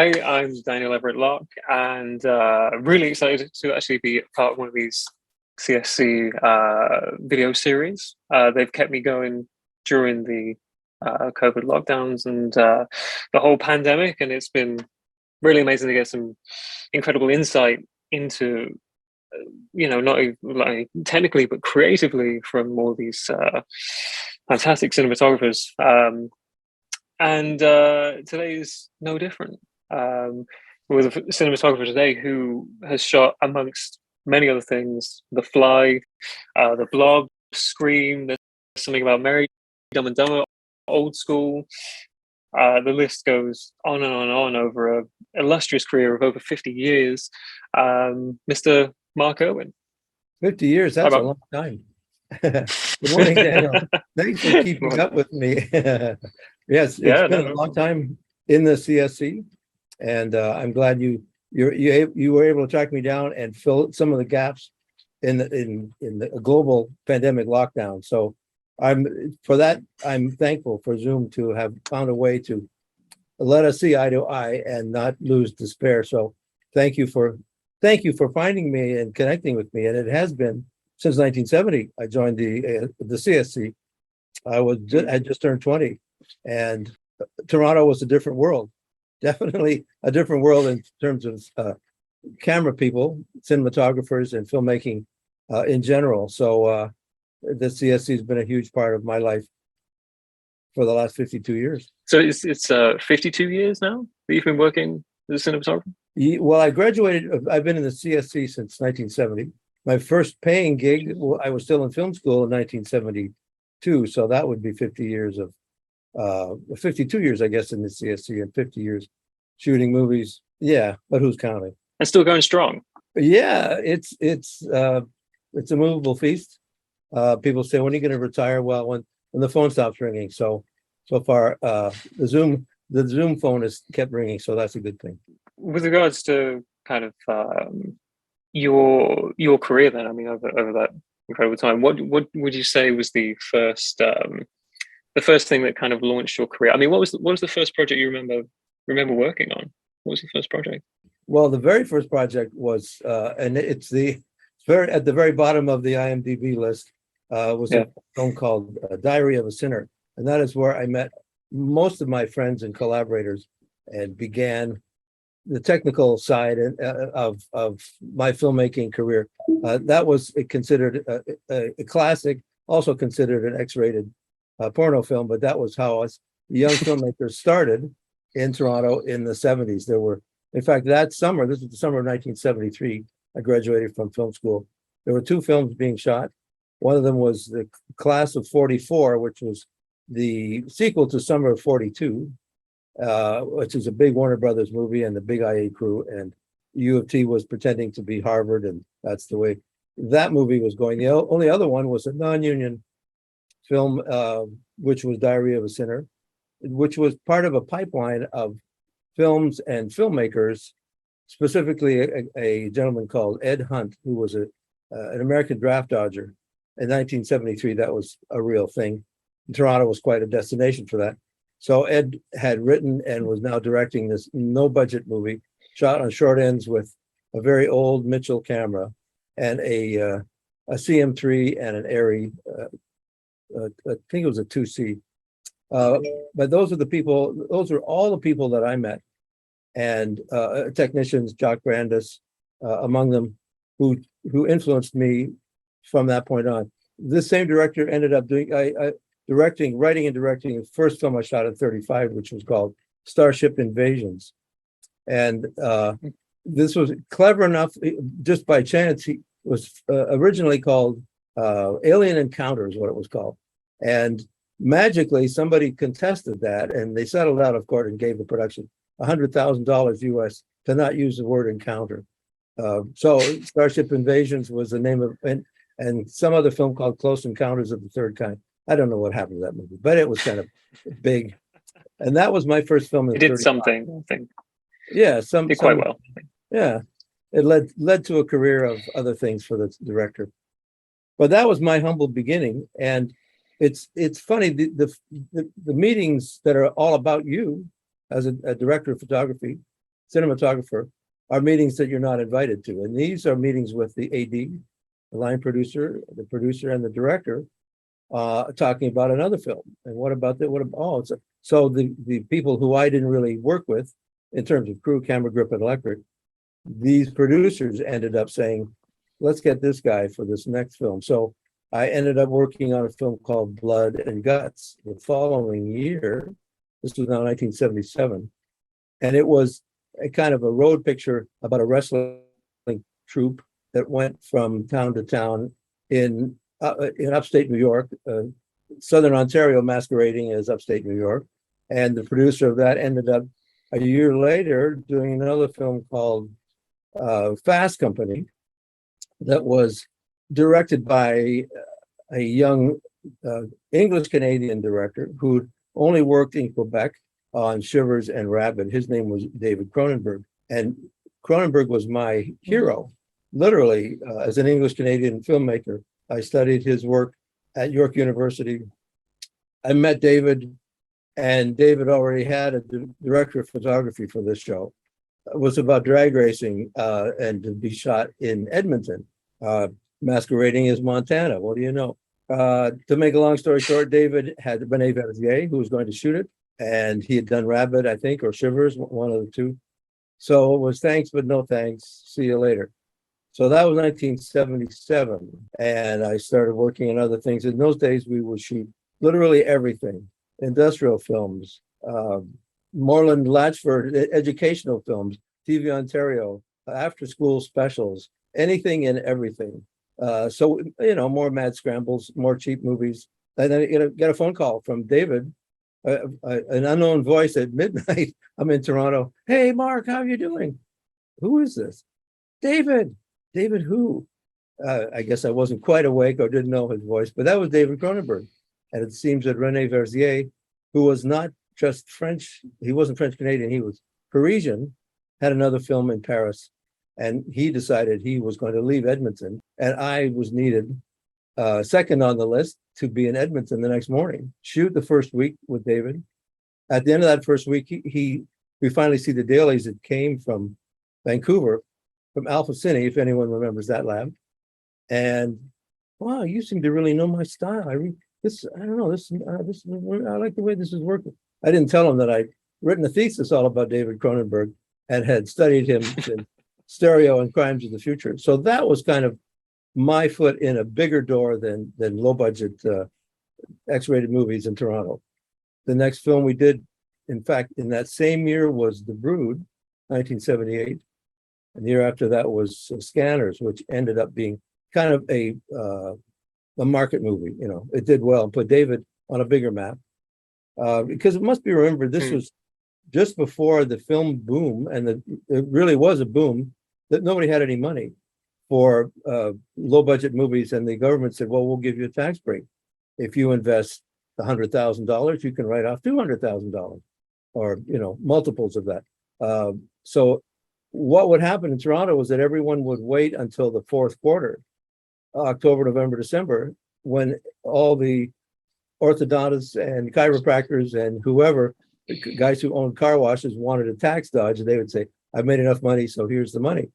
Hi, I'm Daniel Everitt-Lock, and really excited to actually be part of one of these CSC video series. They've kept me going during the COVID lockdowns and the whole pandemic, and it's been really amazing to get some incredible insight into, not only technically but creatively from all these fantastic cinematographers. And today is no different. With a cinematographer today who has shot, amongst many other things, The Fly, The Blob, Scream. There's something about Mary, Dumb and Dumber, Old School. The list goes on and on and on over an illustrious career of over 50 years. Mr. Mark Irwin. 50 years, that's a long time. Good morning, Daniel. Thanks for keeping up with me. Yes, it's been a long time in the CSC, and I'm glad you were able to track me down and fill some of the gaps in the global pandemic lockdown. So I'm thankful for Zoom to have found a way to let us see eye to eye and not lose despair. So thank you for finding me and connecting with me. And it has been since 1970. I joined the CSC. I just turned 20. And Toronto was a different world, definitely a different world in terms of camera people, cinematographers, and filmmaking in general. So the CSC has been a huge part of my life for the last 52 years. So it's 52 years now that you've been working as a cinematographer? Well, I graduated, I've been in the CSC since 1970. My first paying gig, I was still in film school in 1972. So that would be 50 years of 52 years, I guess, in the CSC, and 50 years shooting movies. Yeah, but who's counting? And still going strong. Yeah, it's a movable feast. People say, when are you going to retire? Well, when the phone stops ringing. So far, the Zoom phone has kept ringing, so that's a good thing. With regards to kind of your career, then, I mean, over that incredible time, what would you say was the first thing that kind of launched your career? I mean, what was the first project you remember working on? What was the first project? Well, the very first project was, and it's at the very bottom of the IMDb list, was a film called Diary of a Sinner. And that is where I met most of my friends and collaborators and began the technical side of my filmmaking career. That was considered a classic, also considered an X-rated porno film, but that was how us young filmmakers started in Toronto in the 70s. There were, in fact, that summer, this was the summer of 1973, I graduated from film school. There were two films being shot. One of them was The Class of 44, which was the sequel to Summer of 42, which is a big Warner Brothers movie and the big IA crew, and U of T was pretending to be Harvard, and that's the way that movie was going. The only other one was a non-union film, which was Diary of a Sinner, which was part of a pipeline of films and filmmakers, specifically a gentleman called Ed Hunt, who was an American draft dodger. In 1973, that was a real thing. Toronto was quite a destination for that. So Ed had written and was now directing this no-budget movie, shot on short ends with a very old Mitchell camera and a CM3 and an Arri, I think it was a 2C. But those are all the people that I met, and technicians, Jock Brandis, among them, who influenced me from that point on. This same director ended up writing and directing the first film I shot at 35, which was called Starship Invasions. And this was clever enough, just by chance. He was originally called Alien Encounters, what it was called. And magically, somebody contested that, and they settled out of court and gave the production $100,000 US to not use the word encounter. So Starship Invasions was the name of, and some other film called Close Encounters of the Third Kind. I don't know what happened to that movie, but it was kind of big. And that was my first film. It did something, I think. Yeah, did quite well. Yeah, it led to a career of other things for the director. But that was my humble beginning, and it's funny, the meetings that are all about you as a director of photography cinematographer, are meetings that you're not invited to. And these are meetings with the AD, the line producer, the producer, and the director, talking about another film. And what about that? So the people who I didn't really work with in terms of crew, camera, grip, and electric, these producers ended up saying, let's get this guy for this next film. So I ended up working on a film called Blood and Guts the following year. This was now 1977. And it was a kind of a road picture about a wrestling troupe that went from town to town in upstate New York, Southern Ontario masquerading as upstate New York. And the producer of that ended up a year later doing another film called Fast Company that was directed by a young English Canadian director who only worked in Quebec on Shivers and Rabid. His name was David Cronenberg. And Cronenberg was my hero, literally, as an English Canadian filmmaker. I studied his work at York University. I met David, and David already had a director of photography for this show. It was about drag racing and to be shot in Edmonton, masquerading as Montana. What do you know? To make a long story short, David had René Verdier, who was going to shoot it, and he had done Rabbit, I think, or Shivers, one of the two. So it was thanks, but no thanks. See you later. So that was 1977, and I started working on other things. In those days, we would shoot literally everything: industrial films, Moreland Latchford educational films, TV Ontario, after-school specials, anything and everything. So, more mad scrambles, more cheap movies. And then I get a phone call from David, an unknown voice at midnight. I'm in Toronto. Hey, Mark, how are you doing? Who is this? David. David who? I guess I wasn't quite awake or didn't know his voice, but that was David Cronenberg. And it seems that René Verdier, who was not just French, he wasn't French Canadian, he was Parisian, had another film in Paris. And he decided he was going to leave Edmonton. And I was needed second on the list to be in Edmonton the next morning, shoot the first week with David. At the end of that first week, we finally see the dailies that came from Vancouver, from Alpha Cine, if anyone remembers that lab. And wow, you seem to really know my style. I don't know, I like the way this is working. I didn't tell him that I'd written a thesis all about David Cronenberg and had studied him in Stereo and Crimes of the Future. So that was kind of my foot in a bigger door than low budget X-rated movies in Toronto. The next film we did, in fact, in that same year was The Brood, 1978. And the year after that was Scanners, which ended up being kind of a market movie. It did well and put David on a bigger map. Because it must be remembered, this was just before the film boom, and it really was a boom, that nobody had any money for low budget movies. And the government said, well, we'll give you a tax break. If you invest $100,000, you can write off $200,000 or, multiples of that. So what would happen in Toronto was that everyone would wait until the fourth quarter, October, November, December, when all the orthodontists and chiropractors and whoever, guys who owned car washes, wanted a tax dodge, and they would say, I've made enough money, so here's the money.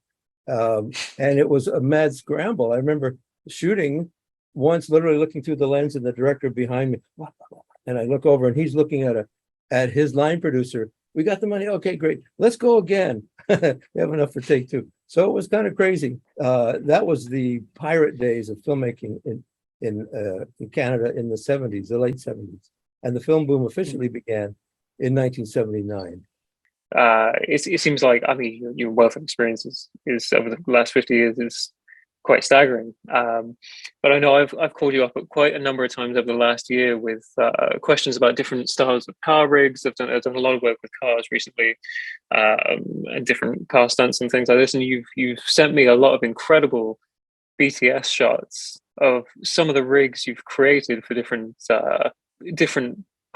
And it was a mad scramble. I remember shooting once, literally looking through the lens, and the director behind me, and I look over and he's looking at his line producer. We got the money. Okay, great. Let's go again. We have enough for take two. So it was kind of crazy. That was the pirate days of filmmaking in Canada in the 70s, the late 70s. And the film boom officially began in 1979. It seems like, your wealth of experiences is over the last 50 years is quite staggering. But I know I've called you up quite a number of times over the last year with questions about different styles of car rigs. I've done a lot of work with cars recently, and different car stunts and things like this. And you've sent me a lot of incredible BTS shots of some of the rigs you've created for different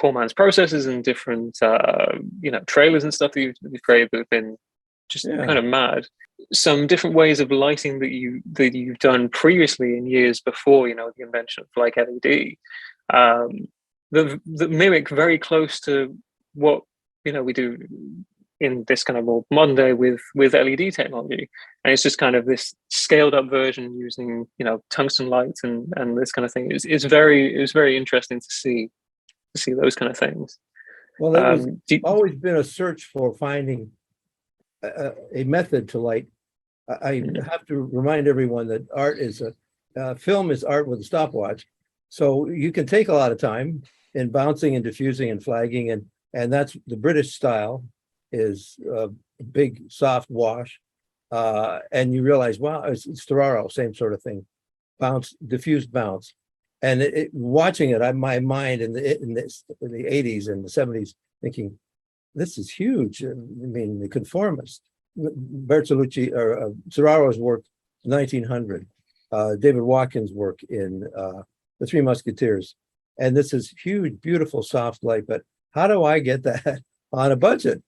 poor man's processes and different trailers and stuff that you've created that have been just kind of mad. Some different ways of lighting that you've done previously in years before, the invention of like LED, that mimic very close to what we do in this kind of more modern day with LED technology, and it's just kind of this scaled up version using tungsten lights and this kind of thing. It was very interesting to see those kind of things. Well, it was always been a search for finding a method to light. I have to remind everyone that art is film is art with a stopwatch. So you can take a lot of time in bouncing and diffusing and flagging, and that's the British style is a big soft wash. And you realize, wow, it's Storaro, same sort of thing. Bounce, diffused bounce. And watching it, my mind in the 80s and the 70s thinking, this is huge. I mean, the conformist. Bertolucci or Zoraro's work, 1900. David Watkins' work in The Three Musketeers. And this is huge, beautiful, soft light. But how do I get that on a budget?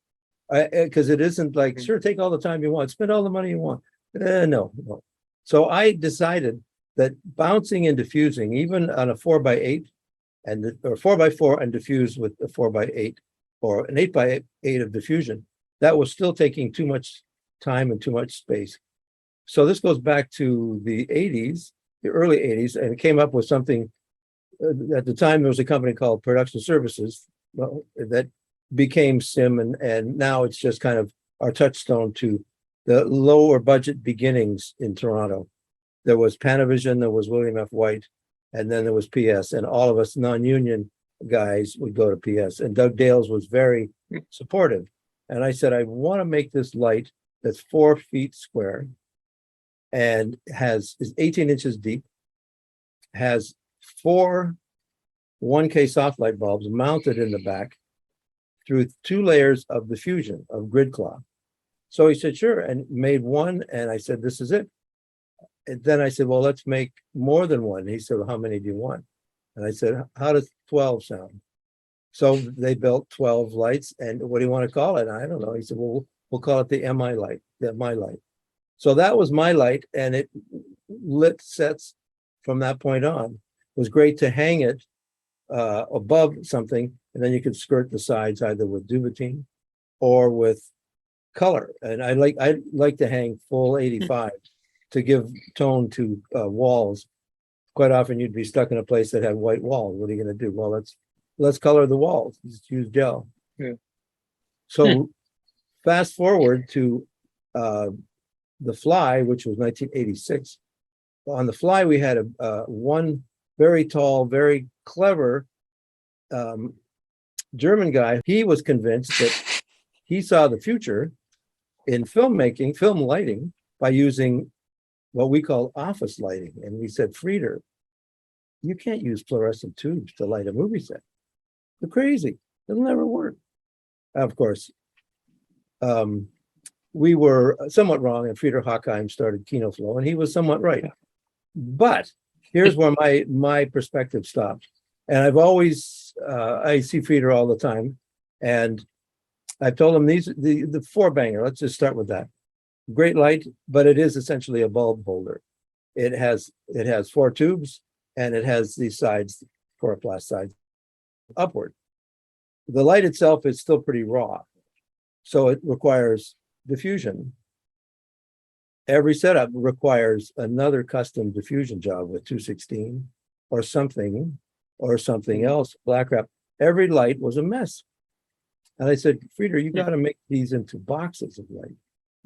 Because it isn't like, sure, take all the time you want, spend all the money you want. No. So I decided that bouncing and diffusing, even on a 4x8 or 4x4 and diffuse with a 4x8 or an 8x8 of diffusion, that was still taking too much time and too much space. So this goes back to the 80s, the early 80s, and it came up with something. At the time, there was a company called Production Services that became SIM, and now it's just kind of our touchstone to the lower budget beginnings in Toronto. There was Panavision, there was William F. White, and then there was PS, and all of us non-union guys would go to PS. And Doug Dales was very supportive. And I said, I want to make this light that's 4 feet square and is 18 inches deep, has 4 1K soft light bulbs mounted in the back through 2 layers of diffusion of grid cloth. So he said, sure, and made one. And I said, this is it. And then I said, well, let's make more than one. And he said, well, how many do you want? And I said, how does 12 sound? So they built 12 lights. And what do you want to call it? I don't know. He said, well, we'll call it the MI light, my light. So that was my light, and it lit sets from that point on. It was great to hang it above something, and then you could skirt the sides either with duvetine or with color. And I like to hang full 85 to give tone to walls. Quite often you'd be stuck in a place that had white walls. What are you going to do? Well, let's color the walls. Just use gel. Yeah. So fast forward to The Fly, which was 1986. On The Fly, we had one very tall, very clever German guy. He was convinced that he saw the future in filmmaking, film lighting, by using what we call office lighting. And we said, Frieder, you can't use fluorescent tubes to light a movie set. You're crazy. It'll never work. Of course, we were somewhat wrong, and Frieder Hockheim started KinoFlow, and he was somewhat right. But here's where my perspective stopped. And I've always, I see Frieder all the time, and I've told him the 4-banger, let's just start with that. Great light, but it is essentially a bulb holder. It has 4 tubes, and it has these sides, chloroplast sides, upward. The light itself is still pretty raw, so it requires diffusion. Every setup requires another custom diffusion job with 216 or something else, black wrap. Every light was a mess. And I said, Frieder, you got to make these into boxes of light.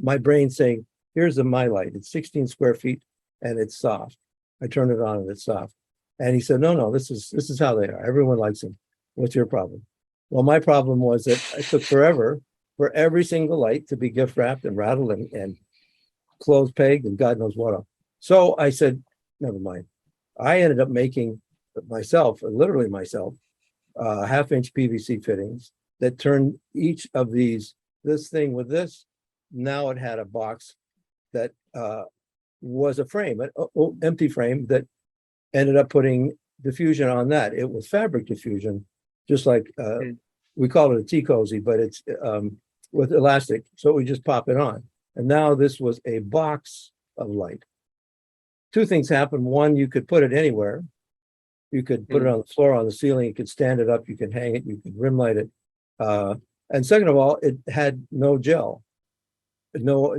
My brain saying, here's my light. It's 16 square feet and it's soft. I turn it on and it's soft. And he said, no, this is how they are. Everyone likes them. What's your problem? Well, my problem was that it took forever for every single light to be gift wrapped and rattled and clothes pegged and God knows what else. So I said, never mind. I ended up making myself, literally myself, 1/2-inch PVC fittings that turned each of this thing with this. Now it had a box that was a frame, an empty frame that ended up putting diffusion on that. It was fabric diffusion, just like we call it a tea cozy, but it's with elastic. So we just pop it on. And now this was a box of light. 2 things happened. One, you could put it anywhere. You could put it on the floor, on the ceiling. You could stand it up. You could hang it. You could rim light it. And second of all, it had no gel, no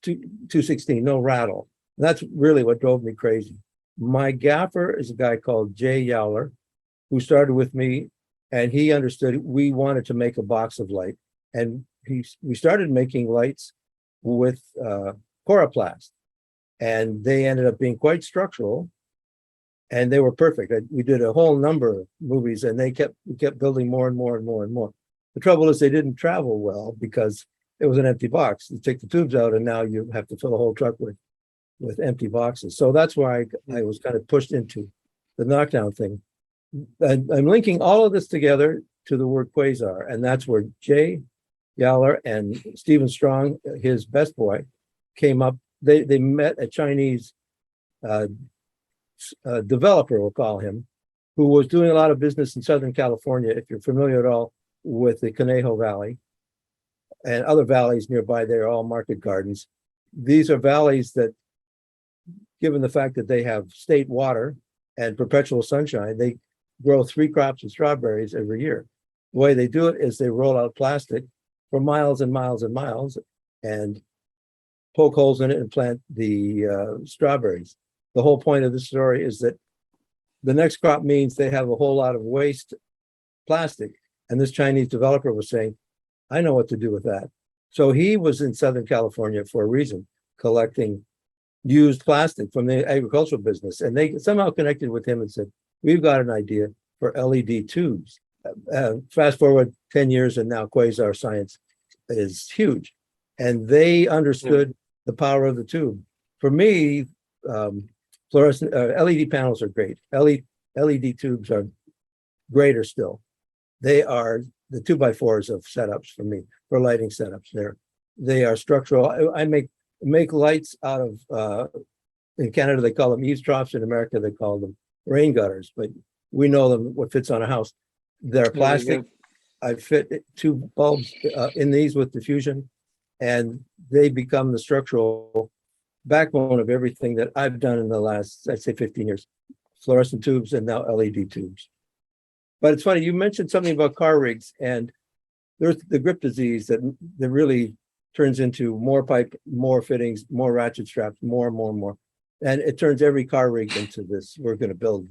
216, no rattle. That's really what drove me crazy. My gaffer is a guy called Jay Yowler, who started with me, and he understood we wanted to make a box of light. And we started making lights with coroplast, and they ended up being quite structural, and they were perfect. We did a whole number of movies, and we kept building more and more and more and more. The trouble is they didn't travel well because it was an empty box. You take the tubes out, and now you have to fill a whole truck with empty boxes. So that's why I was kind of pushed into the knockdown thing. I'm linking all of this together to the word quasar, and that's where Jay Yowler and Stephen Strong, his best boy, came up. They met a Chinese developer, we'll call him, who was doing a lot of business in Southern California, if you're familiar at all with the Conejo Valley and other valleys nearby. They're all market gardens. These are valleys that, given the fact that they have state water and perpetual sunshine, they grow 3 crops of strawberries every year. The way they do it is they roll out plastic for miles and miles and miles and poke holes in it and plant the strawberries. The whole point of the story is that the next crop means they have a whole lot of waste plastic. And this Chinese developer was saying, I know what to do with that. So he was in Southern California for a reason, collecting used plastic from the agricultural business. And they somehow connected with him and said, we've got an idea for LED tubes. Fast forward 10 years and now quasar science is huge. And they understood the power of the tube. For me, fluorescent LED panels are great. LED tubes are greater still. They are the 2x4s of setups for me, for lighting setups. They are structural. I make lights out of, in Canada, they call them eavesdrops. In America, they call them rain gutters, but we know them, what fits on a house. They're plastic. I fit 2 bulbs in these with diffusion, and they become the structural backbone of everything that I've done in the last, I'd say 15 years. Fluorescent tubes and now LED tubes. But it's funny, you mentioned something about car rigs, and there's the grip disease that really turns into more pipe, more fittings, more ratchet straps, more and more and more. And it turns every car rig into this. We're going to build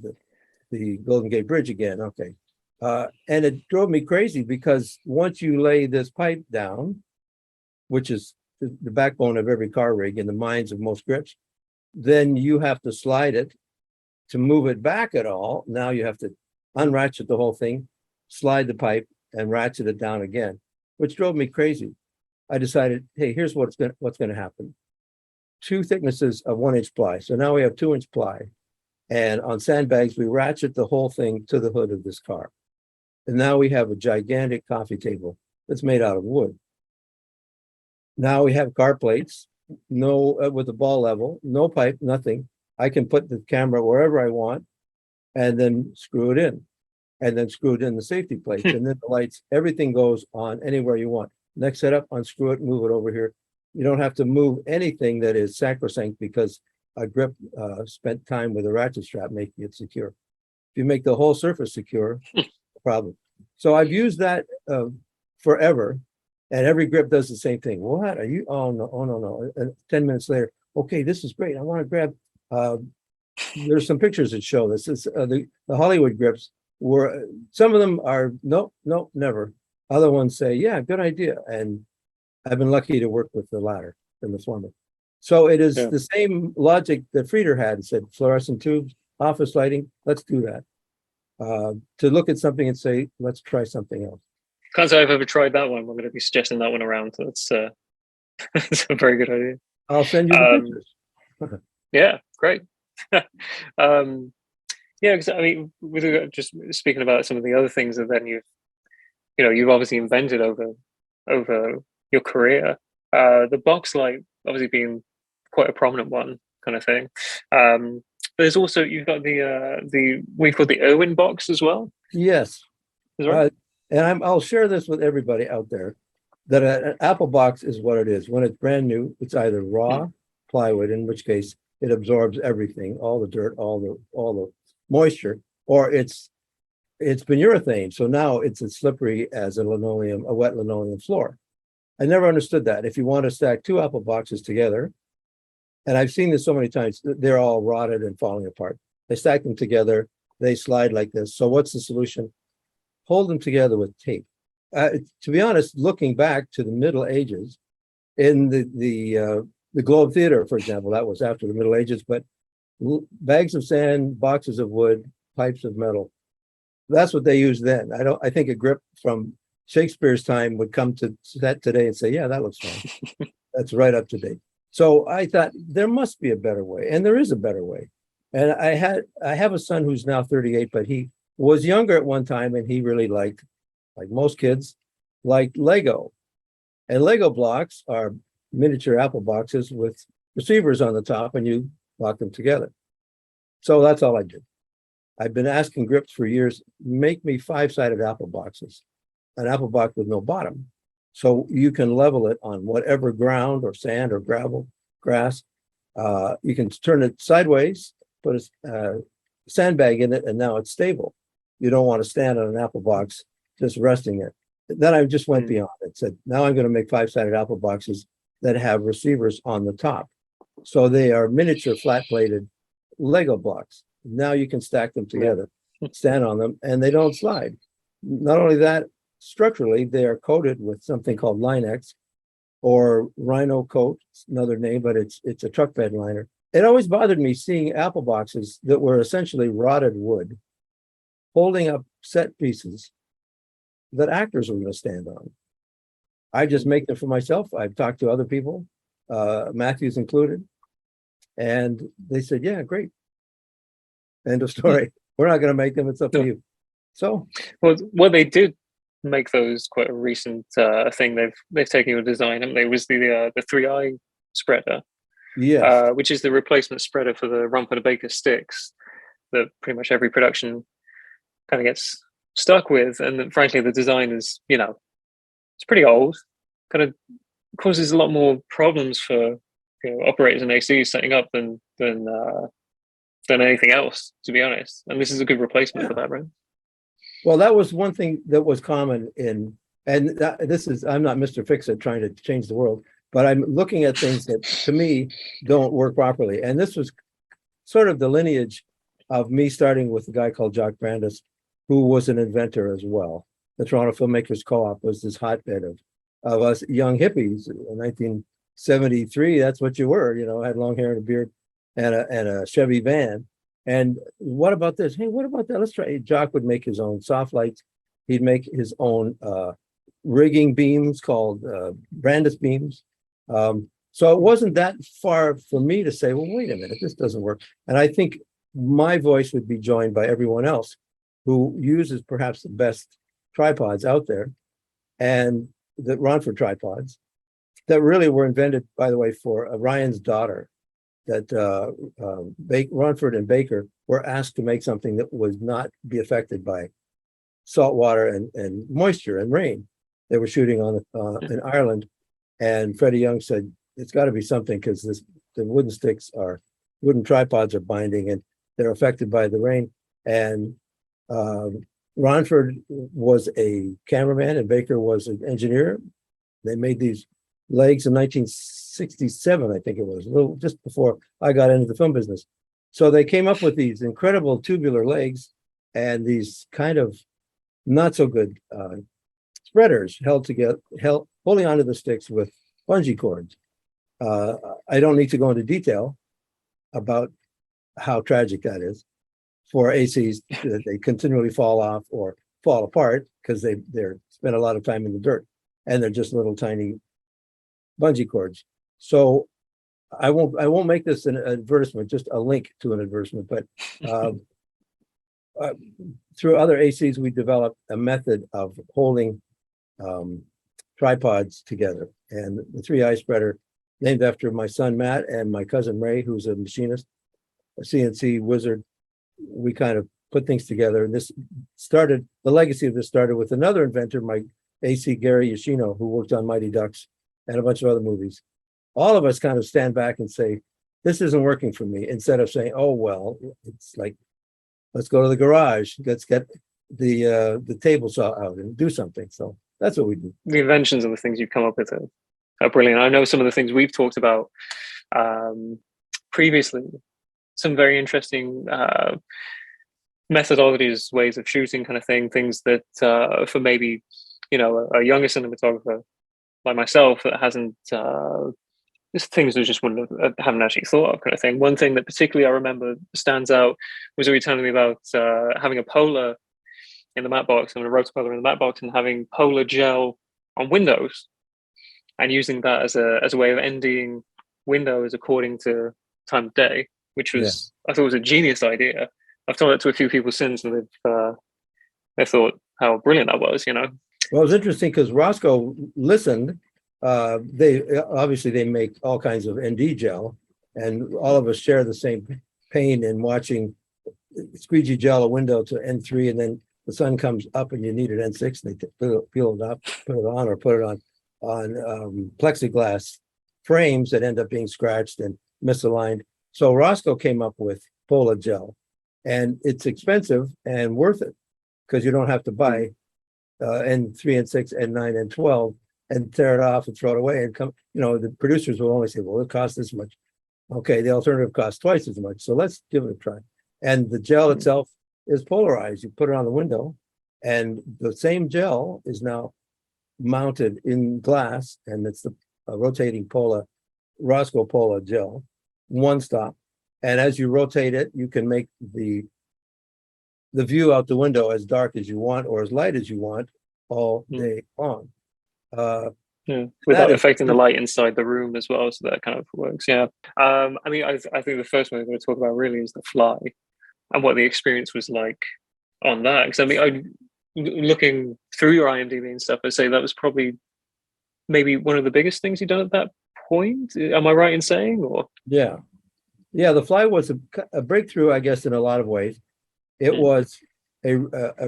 the Golden Gate Bridge again. Okay. And it drove me crazy because once you lay this pipe down, which is the backbone of every car rig in the minds of most grips, then you have to slide it to move it back at all. Now you have to unratchet the whole thing, slide the pipe, and ratchet it down again, which drove me crazy. I decided, hey, here's what's going to happen. 2 thicknesses of 1-inch ply. So now we have 2-inch ply. And on sandbags, we ratchet the whole thing to the hood of this car. And now we have a gigantic coffee table that's made out of wood. Now we have car plates, with a ball level, no pipe, nothing. I can put the camera wherever I want and then screw it in, and then screw it in the safety plates, and then the lights, everything goes on anywhere you want. Next setup, unscrew it, move it over here. You don't have to move anything that is sacrosanct because a grip spent time with a ratchet strap making it secure. If you make the whole surface secure, problem. So I've used that forever, and every grip does the same thing. What are you? Oh no. And 10 minutes later, okay, this is great. I want to grab. There's some pictures that show this. It's the Hollywood grips were, some of them are nope, never. Other ones say, yeah, good idea. And I've been lucky to work with the latter than the former. So it is the same logic that Frieder had, said fluorescent tubes, office lighting, let's do that. To look at something and say, let's try something else. Can't say I've ever tried that one. I'm going to be suggesting that one around. That's that's a very good idea. I'll send you the pictures. Yeah, great. Yeah, because I mean, with just speaking about some of the other things that then you've obviously invented over your career. The box light obviously being quite a prominent one, kind of thing. There's also, you've got the we've got the Irwin Box as well. Yes, right? And I'll share this with everybody out there that an Apple box is what it is. When it's brand new, it's either raw plywood, in which case it absorbs everything, all the dirt, all the moisture, or it's it's been urethane. So now it's as slippery as a wet linoleum floor. I never understood that. If you want to stack two apple boxes together, and I've seen this so many times, they're all rotted and falling apart. They stack them together, they slide like this. So what's the solution? Hold them together with tape. To be honest, looking back to the Middle Ages, in the Globe Theater, for example, that was after the Middle Ages, but bags of sand, boxes of wood, pipes of metal. That's what they used then. I think a grip from Shakespeare's time would come to that today and say, yeah, that looks fine. That's right up to date. So I thought there must be a better way, and there is a better way. And I have a son who's now 38, but he was younger at one time, and he really liked, like most kids, liked Lego. And Lego blocks are miniature apple boxes with receivers on the top, and you lock them together. So that's all I did. I've been asking Grips for years, make me 5-sided apple boxes, an apple box with no bottom. So you can level it on whatever ground or sand or gravel, grass. You can turn it sideways, put a sandbag in it, and now it's stable. You don't want to stand on an apple box just resting it. Then I just went beyond it, said, now I'm going to make 5-sided apple boxes that have receivers on the top. So they are miniature flat-plated Lego blocks. Now you can stack them together, stand on them, and they don't slide. Not only that, structurally, they are coated with something called Line-X or Rhino Coat, another name, but it's a truck bed liner. It always bothered me seeing apple boxes that were essentially rotted wood holding up set pieces that actors were going to stand on. I just make them for myself. I've talked to other people, Matthews included, and they said, yeah, great. End of story. We're not going to make them. It's up to you. So, well, they did make those quite a recent thing. They've taken your design, haven't they? Was the 3i spreader, yes, which is the replacement spreader for the Rumford and Baker sticks that pretty much every production kind of gets stuck with. And frankly, the design is, it's pretty old. Kind of causes a lot more problems for operators and ACs setting up than anything else, to be honest. And this is a good replacement for that, right? Well, that was one thing that was common I'm not Mr. Fix-It trying to change the world, but I'm looking at things that to me don't work properly. And this was sort of the lineage of me starting with a guy called Jock Brandis, who was an inventor as well. The Toronto Filmmakers Co-op was this hotbed of us young hippies in 1973. That's what you were, had long hair and a beard and a Chevy van. And what about this? Hey, what about that? Let's try. Jock would make his own soft lights. He'd make his own rigging beams called Brandis beams. So it wasn't that far for me to say, well, wait a minute, this doesn't work. And I think my voice would be joined by everyone else who uses perhaps the best tripods out there, and the Ronford tripods that really were invented, by the way, for Ryan's daughter. That Ronford and Baker were asked to make something that would not be affected by salt water and moisture and rain. They were shooting on in Ireland, and Freddie Young said, it's got to be something because the wooden tripods are binding and they're affected by the rain. And Ronford was a cameraman and Baker was an engineer. They made these legs in 1967, I think it was, a little just before I got into the film business. So they came up with these incredible tubular legs and these kind of not so good spreaders holding onto the sticks with bungee cords. I don't need to go into detail about how tragic that is for ACs, that they continually fall off or fall apart because they're spend a lot of time in the dirt and they're just little tiny bungee cords. So I won't make this an advertisement, just a link to an advertisement, but through other ACs, we developed a method of holding tripods together. And the 3i spreader, named after my son Matt and my cousin Ray, who's a machinist, a CNC wizard, we kind of put things together. And the legacy of this started with another inventor, my AC Gary Yoshino, who worked on Mighty Ducks and a bunch of other movies. All of us kind of stand back and say, this isn't working for me, instead of saying, oh, well, it's like, let's go to the garage. Let's get the table saw out and do something. So that's what we do. The inventions of the things you come up with are brilliant. I know some of the things we've talked about previously, some very interesting methodologies, ways of shooting, kind of things that for maybe a younger cinematographer like myself that hasn't just things we just haven't actually thought of, kind of thing. One thing that particularly I remember stands out was you telling me about having a polar in the matte box, having a rotopolar in the matte box, and having polar gel on windows, and using that as a way of ending windows according to time of day, which was I thought was a genius idea. I've told it to a few people since, and they've thought how brilliant that was. Well, it was interesting because Roscoe listened. They obviously make all kinds of ND gel, and all of us share the same pain in watching squeegee gel a window to N3, and then the sun comes up and you need an N6, and they peel it up, put it on, or put it on plexiglass frames that end up being scratched and misaligned. So Roscoe came up with Pola gel, and it's expensive and worth it because you don't have to buy N3, N6, N9, N12 and tear it off and throw it away and come. The producers will only say, well, it costs this much. Okay, the alternative costs twice as much. So let's give it a try. And the gel itself is polarized. You put it on the window, and the same gel is now mounted in glass, and it's the rotating Roscoe Pola gel, one stop. And as you rotate it, you can make the view out the window as dark as you want or as light as you want all day long. Without affecting the light inside the room as well, so that kind of works. I think the first one we're going to talk about really is The Fly, and what the experience was like on that. Because looking through your IMDb and stuff, I'd say that was probably maybe one of the biggest things you've done at that point. Am I right in saying? Or yeah, The Fly was a breakthrough, I guess, in a lot of ways. It was a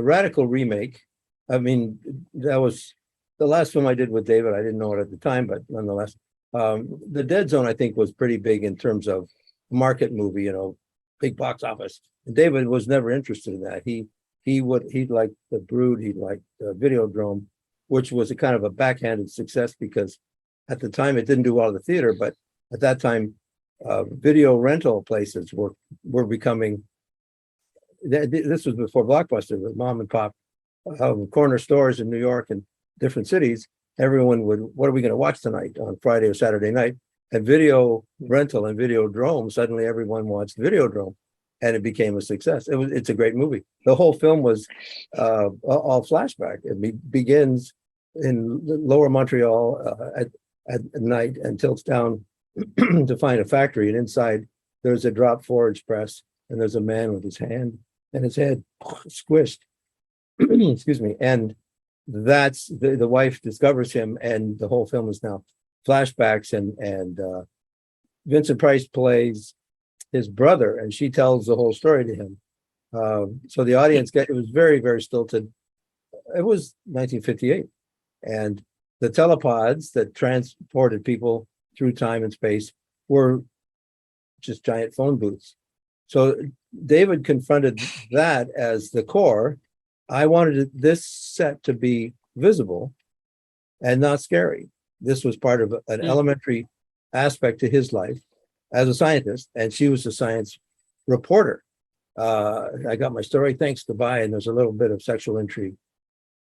radical remake. That was the last film I did with David. I didn't know it at the time, but nonetheless, The Dead Zone, I think, was pretty big in terms of market movie, big box office. And David was never interested in that. He liked The Brood, he liked Videodrome, which was a kind of a backhanded success because at the time it didn't do well at the theater, but at that time, video rental places were becoming. This was before Blockbuster, with mom and pop corner stores in New York and different cities. Everyone would, what are we going to watch tonight on Friday or Saturday night? And video rental and Videodrome, suddenly everyone watched Videodrome, and it became a success. It's a great movie. The whole film was all flashback. It begins in lower Montreal at night and tilts down to find a factory, and inside there's a drop forage press, and there's a man with his hand and his head squished. Excuse me. And that's the wife discovers him, and the whole film is now flashbacks, and Vincent Price plays his brother, and she tells the whole story to him. So the audience it was very, very stilted. It was 1958, and the telepods that transported people through time and space were just giant phone booths. So David confronted that as the core. I wanted this set to be visible and not scary. This was part of an elementary aspect to his life as a scientist, and she was a science reporter. I got my story, thanks, goodbye, and there's a little bit of sexual intrigue.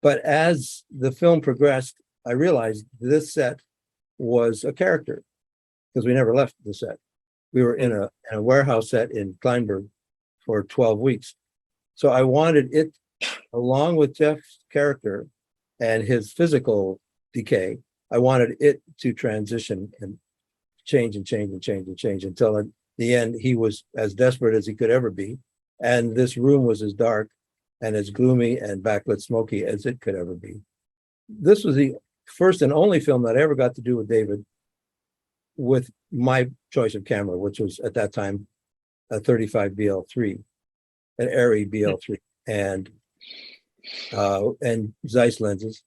But as the film progressed, I realized this set was a character, because we never left the set. We were in a warehouse set in Kleinburg for 12 weeks. So I wanted it, along with Jeff's character and his physical decay, I wanted it to transition and change until at the end he was as desperate as he could ever be. And this room was as dark and as gloomy and backlit smoky as it could ever be. This was the first and only film that I ever got to do with David with my choice of camera, which was at that time a 35 BL3, an Arri BL3, and Zeiss lenses,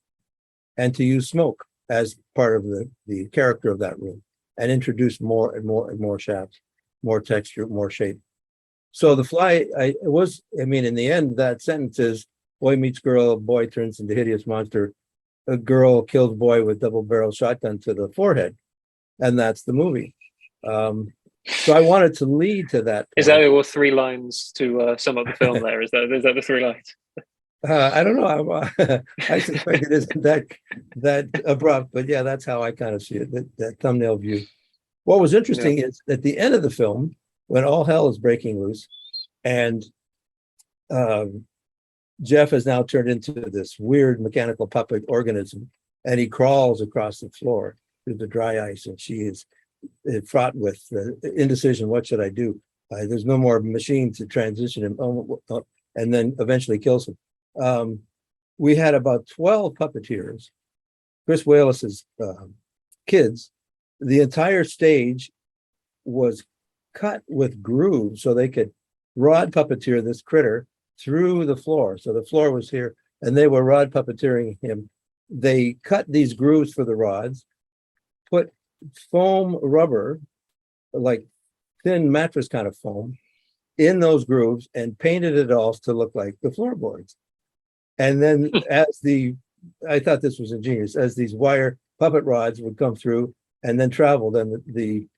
and to use smoke as part of the character of that room, and introduce more and more shafts, more texture, more shape. So The Fly, in the end, that sentence is, boy meets girl, boy turns into hideous monster, a girl kills boy with double barrel shotgun to the forehead, and that's the movie. So I wanted to lead to that Is point. that your 3 lines to sum up the film? There is that the 3 lines? I don't know. I suspect it isn't that abrupt, but yeah, that's how I kind of see it. That thumbnail view. What was Yeah. interesting is at the end of the film, when all hell is breaking loose, and Jeff has now turned into this weird mechanical puppet organism, and he crawls across the floor through the dry ice, and she is fraught with indecision. What should I do? There's no more machine to transition him, and then eventually kills him. We had about 12 puppeteers, Chris Walas's kids. The entire stage was cut with grooves so they could rod puppeteer this critter through the floor. So the floor was here, and they were rod puppeteering him. They cut these grooves for the rods, put foam rubber, like thin mattress kind of foam, in those grooves and painted it all to look like the floorboards. And then I thought this was ingenious, as these wire puppet rods would come through and then travel, then the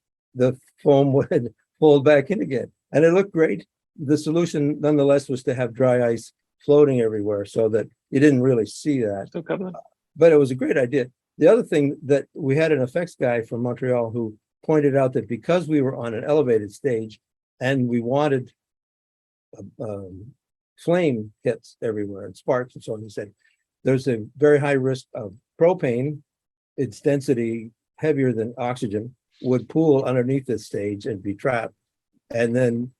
foam would fold back in again. And it looked great. The solution, nonetheless, was to have dry ice floating everywhere so that you didn't really see that. Still covered. But it was a great idea. The other thing that we had an effects guy from Montreal who pointed out that because we were on an elevated stage and we wanted flame hits everywhere and sparks and so on, he said, there's a very high risk of propane, its density heavier than oxygen, would pool underneath this stage and be trapped, and then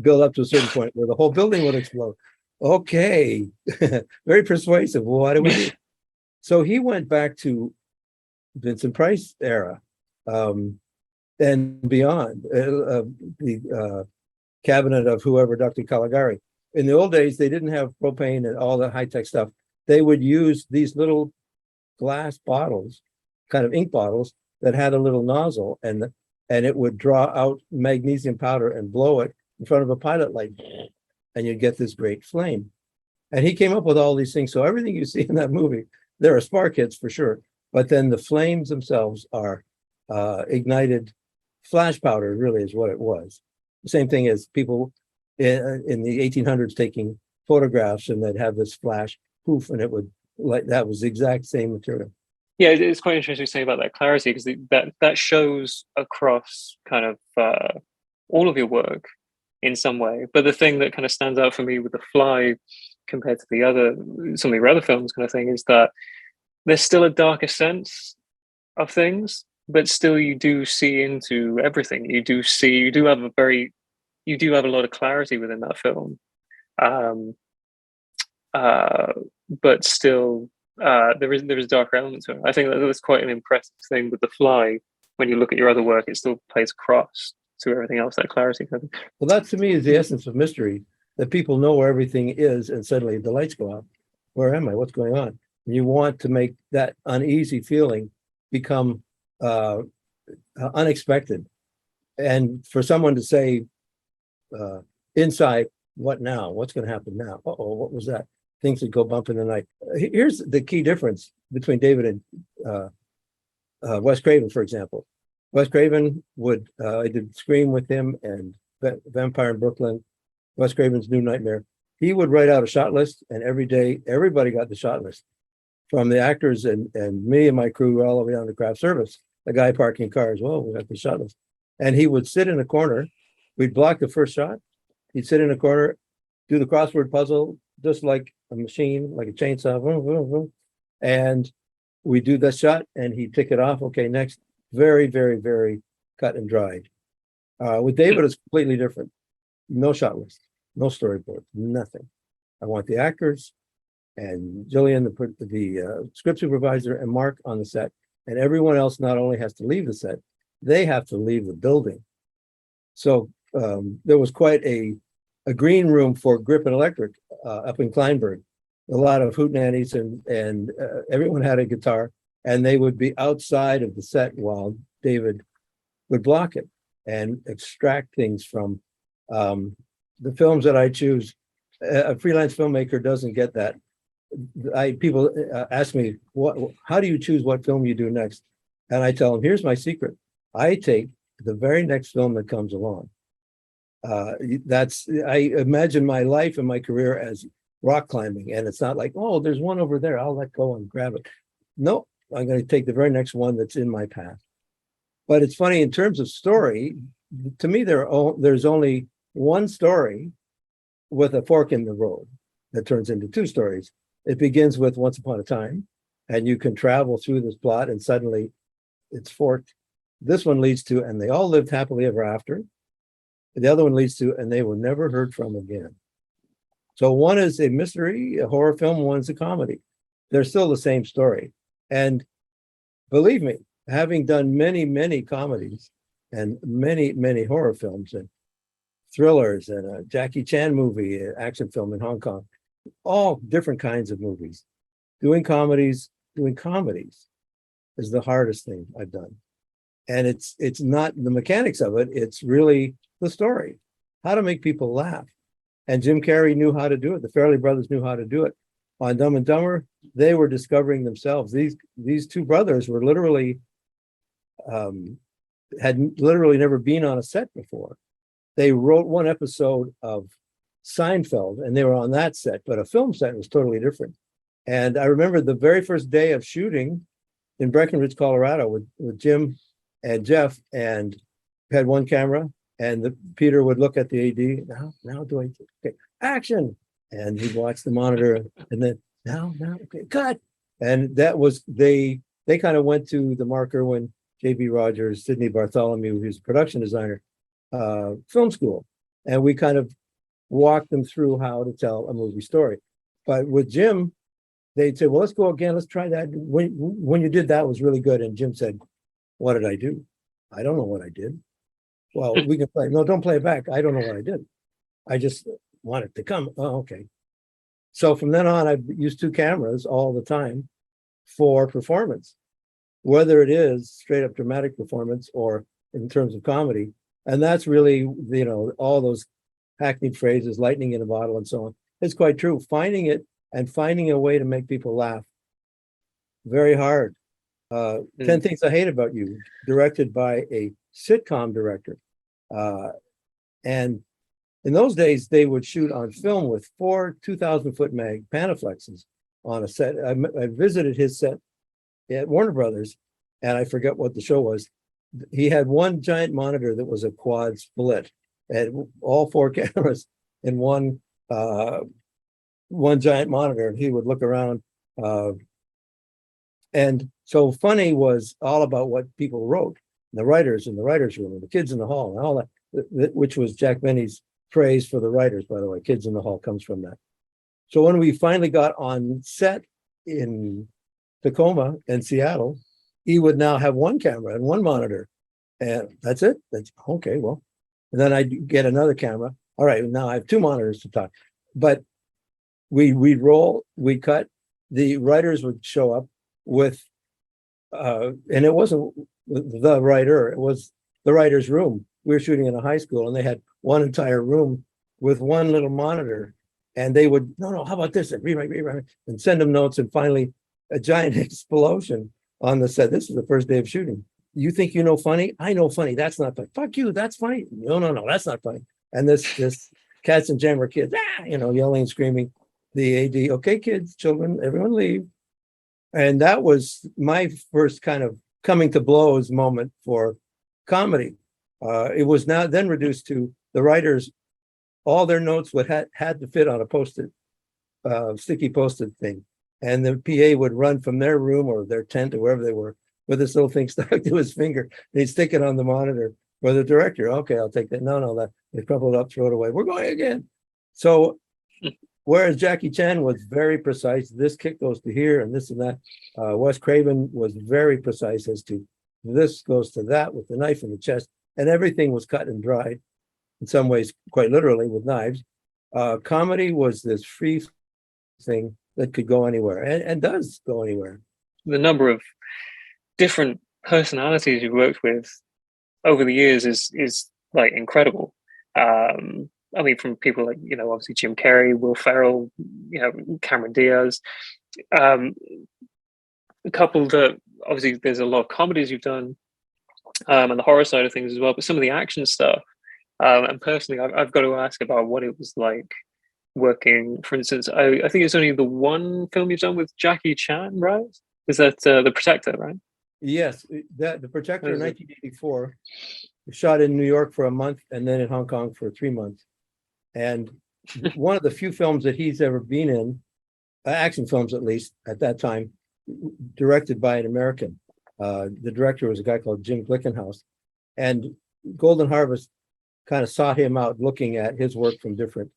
build up to a certain point where the whole building would explode. Okay, very persuasive. Well, what do we do? So he went back to Vincent Price era and beyond, the cabinet of whoever, Dr. Caligari. In the old days, they didn't have propane and all the high-tech stuff. They would use these little glass bottles, kind of ink bottles, that had a little nozzle, and it would draw out magnesium powder and blow it in front of a pilot light, and you'd get this great flame. And he came up with all these things. So everything you see in that movie, there are spark hits for sure, but then the flames themselves are ignited flash powder, really is what it was. The same thing as people in the 1800s taking photographs, and they'd have this flash poof, and it would, like, that was the exact same material. Yeah, it's quite interesting to say about that clarity, because that shows across kind of all of your work in some way. But the thing that kind of stands out for me with The Fly compared to some of your other films kind of thing is that there's still a darker sense of things, but still you do see into everything. You do have a lot of clarity within that film. But still there is darker elements to it. I think that's quite an impressive thing with The Fly. When you look at your other work, it still plays across to everything else, that clarity. Well, that to me is the essence of mystery, that people know where everything is and suddenly the lights go out. Where am I? What's going on? And you want to make that uneasy feeling become unexpected. And for someone to say, inside, what now? What's going to happen now? Uh-oh, what was that? Things that go bump in the night. Here's the key difference between David and Wes Craven, for example. Wes Craven I did Scream with him and Vampire in Brooklyn, Wes Craven's New Nightmare. He would write out a shot list, and every day, everybody got the shot list, from the actors and me and my crew all the way down to craft service. The guy parking cars, well, we got the shot list. And he would sit in a corner. We'd block the first shot. He'd sit in a corner, do the crossword puzzle, just like a machine, like a chainsaw. And we do that shot, and he'd tick it off. Okay, next. Very, very, very cut and dried. With David, it's completely different. No shot list, no storyboard, nothing. I want the actors and Jillian, the script supervisor, and Mark on the set. And everyone else not only has to leave the set, they have to leave the building. So there was quite a green room for Grip and Electric up in Kleinburg. A lot of hootenannies and everyone had a guitar, and they would be outside of the set while David would block it and extract things from the films that I choose. A freelance filmmaker doesn't get that people ask me, how do you choose what film you do next? And I tell them, here's my secret. I take the very next film that comes along. I imagine my life and my career as rock climbing, and it's not like, oh, there's one over there, I'll let go and grab it. No, I'm going to take the very next one that's in my path. But it's funny, in terms of story, to me, there's only one story with a fork in the road that turns into two stories. It begins with Once Upon a Time, and you can travel through this plot and suddenly it's forked. This one leads to, and they all lived happily ever after. The other one leads to, and they were never heard from again. So one is a mystery, a horror film, one's a comedy. They're still the same story. And believe me, having done many, many comedies and many, many horror films and thrillers and a Jackie Chan movie, an action film in Hong Kong, all different kinds of movies. Doing comedies is the hardest thing I've done. And it's not the mechanics of it, it's really the story, how to make people laugh. And Jim Carrey knew how to do it. The Farrelly brothers knew how to do it. On Dumb and Dumber, they were discovering themselves. These two brothers were literally, had literally never been on a set before. They wrote one episode of Seinfeld and they were on that set, but a film set was totally different. And I remember the very first day of shooting in Breckenridge, Colorado with Jim and Jeff, and had one camera, and Peter would look at the AD, now do I, okay, action. And he'd watch the monitor and then now, okay, cut. And that was, they kind of went to the Mark Irwin, J.B. Rogers, Sidney Bartholomew, who's a production designer, film school. And we kind of walked them through how to tell a movie story. But with Jim, they'd say, well, let's go again. Let's try that. When you did that, it was really good. And Jim said, what did I do? I don't know what I did. Well, we can play. No, don't play it back. I don't know what I did. I just want it to come. Oh, okay. So from then on, I've used two cameras all the time for performance, whether it is straight up dramatic performance or in terms of comedy. And that's really, all those hackneyed phrases, lightning in a bottle and so on. It's quite true. Finding it and finding a way to make people laugh. Very hard. 10 Things I Hate About You, directed by a sitcom director. And in those days, they would shoot on film with 4 2,000-foot mag Panaflexes on a set. I visited his set at Warner Brothers, and I forget what the show was. He had one giant monitor that was a quad split, and all 4 cameras in one giant monitor. And he would look around. And so Funny was all about what people wrote, the writers in the writer's room, and the kids in the hall, and all that, which was Jack Benny's praise for the writers, by the way. Kids in the Hall comes from that. So when we finally got on set in Tacoma and Seattle, he would now have one camera and one monitor, and that's it. That's okay. Well, and then I'd get another camera. All right, now I have 2 monitors to talk. But we'd roll, we'd cut. The writers would show up with, and it wasn't the writer, it was the writer's room. We were shooting in a high school, and they had one entire room with one little monitor, and they would, no, how about this? And rewrite, and send them notes, and finally a giant explosion on the set. This is the first day of shooting. You think you know funny? I know funny. That's not funny. Fuck you. That's funny. No, that's not funny. And this cats and jammer kids, yelling and screaming. The AD, okay, kids, children, everyone leave. And that was my first kind of coming to blows moment for comedy. It was now then reduced to the writers, all their notes would had to fit on a post-it, sticky post-it thing. And the PA would run from their room or their tent or wherever they were with this little thing stuck to his finger. And he'd stick it on the monitor for the director. Okay, I'll take that. No, that they crumple it up, throw it away. We're going again. So whereas Jackie Chan was very precise, this kick goes to here and this and that. Wes Craven was very precise as to this goes to that with the knife in the chest, and everything was cut and dried, in some ways, quite literally with knives. Comedy was this free thing that could go anywhere and does go anywhere. The number of different personalities you've worked with over the years is like incredible. I mean, from people like, obviously Jim Carrey, Will Ferrell, Cameron Diaz. A couple that obviously there's a lot of comedies you've done, and the horror side of things as well, but some of the action stuff. And personally, I've got to ask about what it was like working. For instance, I think it's only the one film you've done with Jackie Chan, right? Is that The Protector, right? Yes, The Protector in 1984 shot in New York for a month and then in Hong Kong for 3 months. And one of the few films that he's ever been in, action films at least at that time, directed by an American. The director was a guy called Jim Glickenhaus. And Golden Harvest kind of sought him out looking at his work from different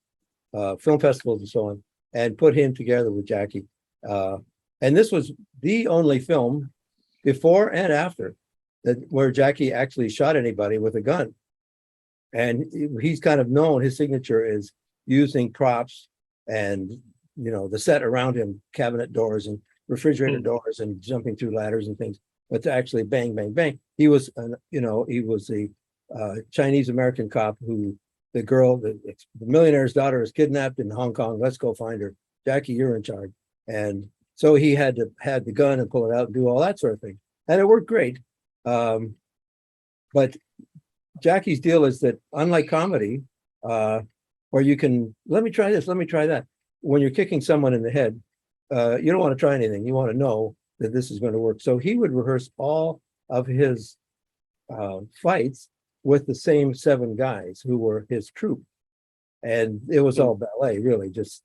film festivals and so on, and put him together with Jackie. And this was the only film before and after that where Jackie actually shot anybody with a gun. And he's kind of known, his signature is using props and, the set around him, cabinet doors and refrigerator doors and jumping through ladders and things, but to actually bang, bang, bang. He was, he was a Chinese American cop who the millionaire's daughter is kidnapped in Hong Kong. Let's go find her. Jackie, you're in charge. And so he had the gun and pull it out and do all that sort of thing. And it worked great. But Jackie's deal is that unlike comedy, where you can, let me try this, let me try that. When you're kicking someone in the head, you don't want to try anything. You want to know that this is going to work. So he would rehearse all of his fights with the same 7 guys who were his troupe. And it was all ballet, really, just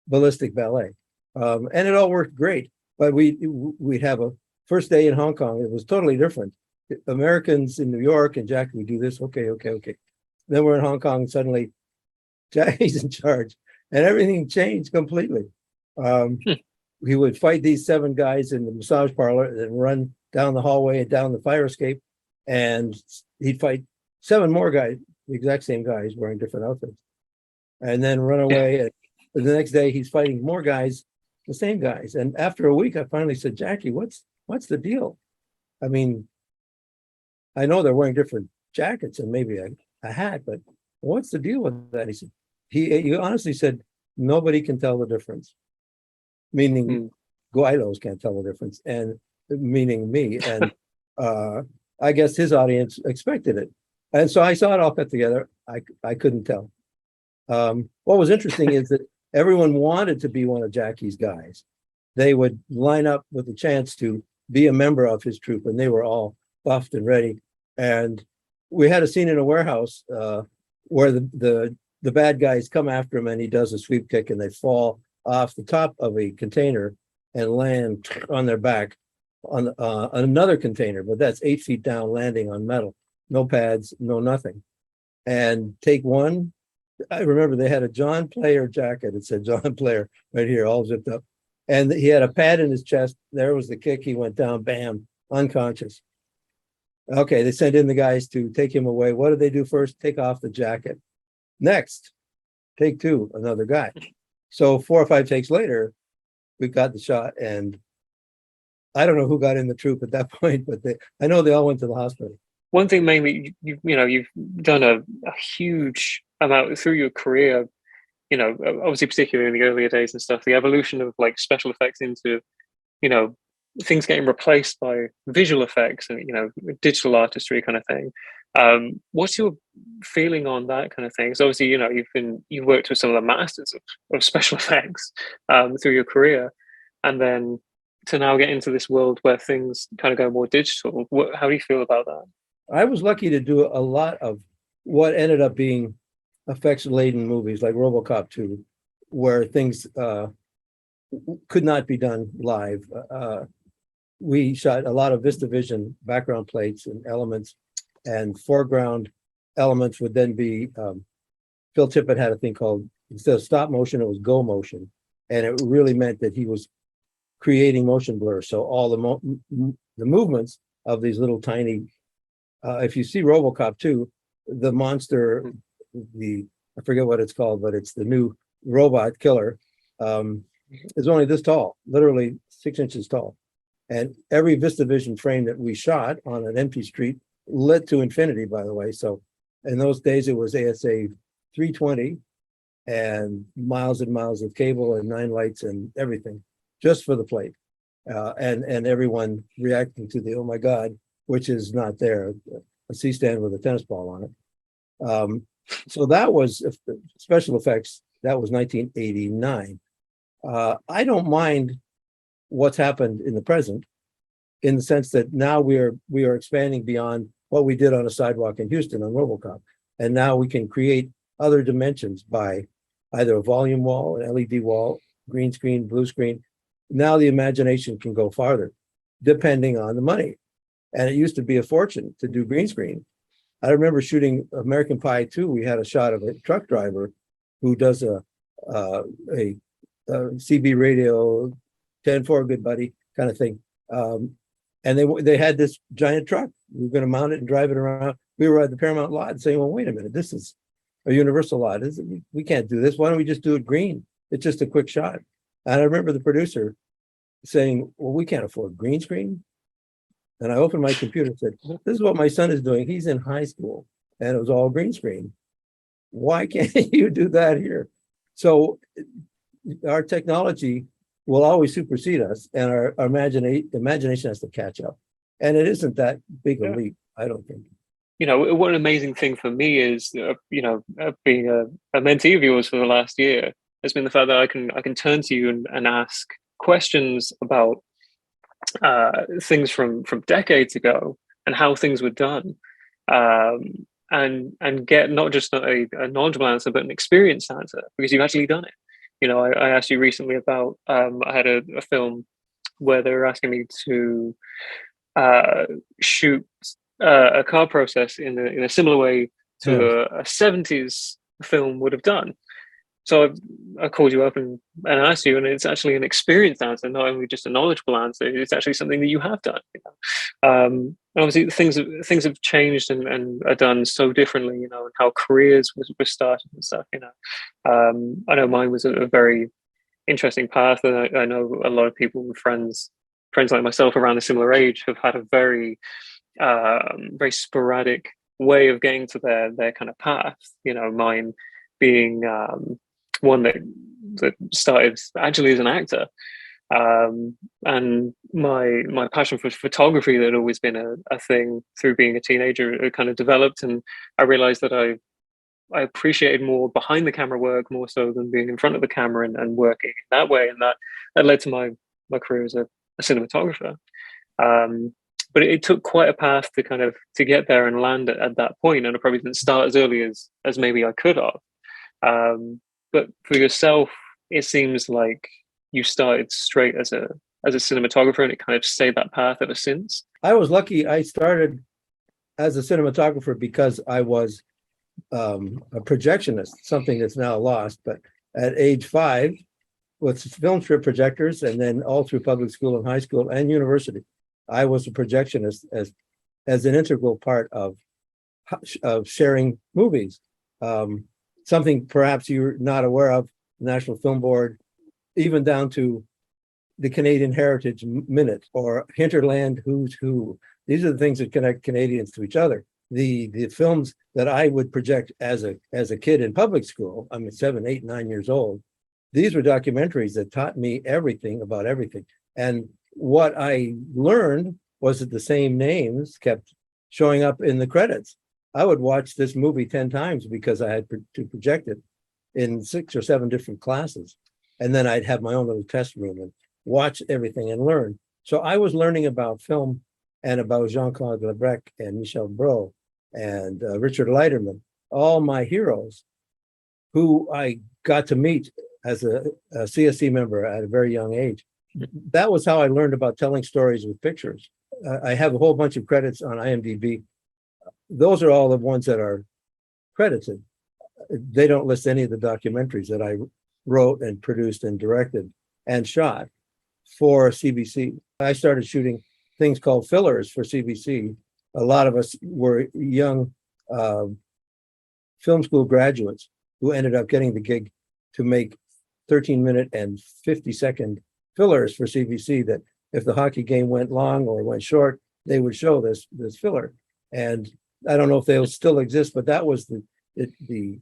ballistic ballet. And it all worked great. But we'd have a first day in Hong Kong. It was totally different. Americans in New York and Jackie would do this. Okay. Then we're in Hong Kong. Suddenly, Jackie's in charge. And everything changed completely. He would fight these 7 guys in the massage parlor and then run down the hallway and down the fire escape. And he'd fight 7 more guys, the exact same guys wearing different outfits, and then run away. And the next day he's fighting more guys, the same guys. And after a week, I finally said, Jackie, what's the deal? I mean, I know they're wearing different jackets and maybe a hat, but what's the deal with that? He said, he honestly said, nobody can tell the difference, meaning Guidos can't tell the difference, and meaning me. And I guess his audience expected it. And so I saw it all put together. I couldn't tell. What was interesting is that everyone wanted to be one of Jackie's guys. They would line up with a chance to be a member of his troupe, and they were all buffed and ready. And we had a scene in a warehouse where the bad guys come after him and he does a sweep kick and they fall off the top of a container and land on their back on another container, but that's 8 feet down, landing on metal, no pads, no nothing. And take one, I remember they had a John Player jacket. It said John Player right here, all zipped up. And he had a pad in his chest. There was the kick. He went down, bam, unconscious. Okay, they sent in the guys to take him away. What did they do first? Take off the jacket. Next, take 2, another guy. So 4 or 5 takes later, we got the shot, and I don't know who got in the troupe at that point, but I know they all went to the hospital. One thing mainly, you've done a huge amount through your career, obviously particularly in the earlier days and stuff, the evolution of like special effects into, things getting replaced by visual effects and, digital artistry kind of thing. What's your feeling on that kind of thing? So obviously, you've worked with some of the masters of special effects through your career, and then to now get into this world where things kind of go more digital. How do you feel about that? I was lucky to do a lot of what ended up being effects-laden movies like RoboCop 2, where things could not be done live. We shot a lot of VistaVision background plates and elements, and foreground elements would then be, Phil Tippett had a thing called, instead of stop motion, it was go motion. And it really meant that he was creating motion blur. So all the movements of these little tiny, if you see RoboCop 2, the monster, I forget what it's called, but it's the new robot killer, is only this tall, literally 6 inches tall. And every VistaVision frame that we shot on an empty street lit to infinity, by the way. So in those days, it was ASA 320 and miles of cable and 9 lights and everything just for the plate. And everyone reacting to the, oh my God, which is not there, a C-stand with a tennis ball on it. So that was special effects. That was 1989. I don't mind what's happened in the present, in the sense that now we are expanding beyond what we did on a sidewalk in Houston on RoboCop, and now we can create other dimensions by either a volume wall, an LED wall, green screen, blue screen. Now the imagination can go farther, depending on the money. And it used to be a fortune to do green screen. I remember shooting American Pie 2. We had a shot of a truck driver who does a CB radio, 10-4, good buddy kind of thing. And they had this giant truck. We were going to mount it and drive it around. We were at the Paramount lot saying, well, wait a minute, this is a Universal lot. We can't do this. Why don't we just do it green? It's just a quick shot. And I remember the producer saying, well, we can't afford green screen. And I opened my computer and said, this is what my son is doing. He's in high school and it was all green screen. Why can't you do that here? So our technology will always supersede us, and our imagination has to catch up. And it isn't that big a leap, I don't think. You know, what an amazing thing for me is, being a mentee of yours for the last year, has been the fact that I can turn to you and ask questions about things from decades ago and how things were done, and get not just a knowledgeable answer, but an experienced answer, because you've actually done it. You know, I asked you recently about, I had a film where they were asking me to shoot a car process in a similar way to a 70s film would have done. So I called you up and asked you, and it's actually an experienced answer, not only just a knowledgeable answer. It's actually something that you have done. You know? And obviously, things have changed and are done so differently. You know, and how careers were started and stuff. You know, I know mine was a very interesting path, and I know a lot of people, friends like myself around a similar age, have had a very sporadic way of getting to their kind of path. You know, mine being one that started actually as an actor, and my passion for photography that had always been a thing through being a teenager, it kind of developed, and I realized that I appreciated more behind the camera work more so than being in front of the camera and working that way, and that led to my career as a cinematographer. But it took quite a path to get there and land at that point, and I probably didn't start as early as maybe I could have. But for yourself, it seems like you started straight as a cinematographer, and it kind of stayed that path ever since. I was lucky. I started as a cinematographer because I was a projectionist, something that's now lost. But at age 5, with film strip projectors, and then all through public school and high school and university, I was a projectionist as an integral part of sharing movies. Something perhaps you're not aware of, the National Film Board, even down to the Canadian Heritage Minute or Hinterland Who's Who. These are the things that connect Canadians to each other. The films that I would project as a kid in public school, I'm 7, 8, 9 years old, these were documentaries that taught me everything about everything. And what I learned was that the same names kept showing up in the credits. I would watch this movie 10 times because I had to project it in 6 or 7 different classes. And then I'd have my own little test room and watch everything and learn. So I was learning about film and about Jean-Claude Lebrec and Michel Brault and Richard Leiterman, all my heroes, who I got to meet as a CSC member at a very young age. That was how I learned about telling stories with pictures. I have a whole bunch of credits on IMDb. Those are all the ones that are credited. They don't list any of the documentaries that I wrote and produced and directed and shot for CBC. I started shooting things called fillers for CBC. A lot of us were young film school graduates who ended up getting the gig to make 13-minute and 50-second fillers for CBC, that if the hockey game went long or went short, they would show this filler. And I don't know if they'll still exist, but that was the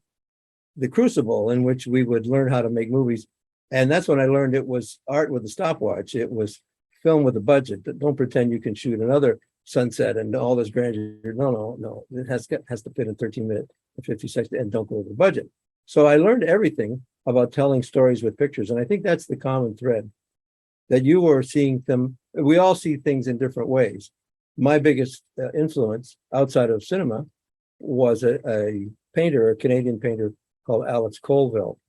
the crucible in which we would learn how to make movies. And that's when I learned it was art with a stopwatch. It was film with a budget. Don't pretend you can shoot another sunset and all this grandeur. No. It has to fit in 13 minutes and 50 seconds and don't go over the budget. So I learned everything about telling stories with pictures. And I think that's the common thread, that you were seeing them. We all see things in different ways. My biggest influence outside of cinema was a painter, a Canadian painter called Alex Colville,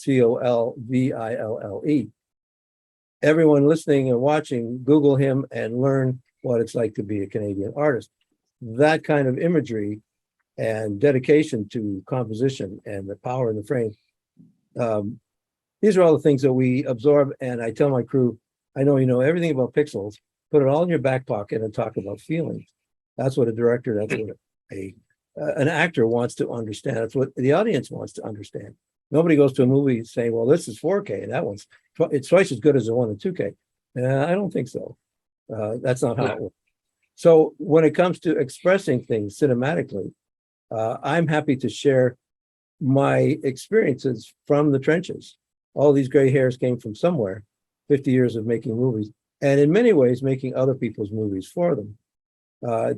Colville. Everyone listening and watching, Google him and learn what it's like to be a Canadian artist. That kind of imagery and dedication to composition and the power in the frame. These are all the things that we absorb. And I tell my crew, I know you know everything about pixels, put it all in your back pocket and talk about feelings. That's what a director, that's what an actor wants to understand. That's what the audience wants to understand. Nobody goes to a movie saying, well, this is 4K and that one's it's twice as good as the one in 2K. I don't think so. That's not how it works. So when it comes to expressing things cinematically, I'm happy to share my experiences from the trenches. All these gray hairs came from somewhere, 50 years of making movies, and in many ways making other people's movies for them.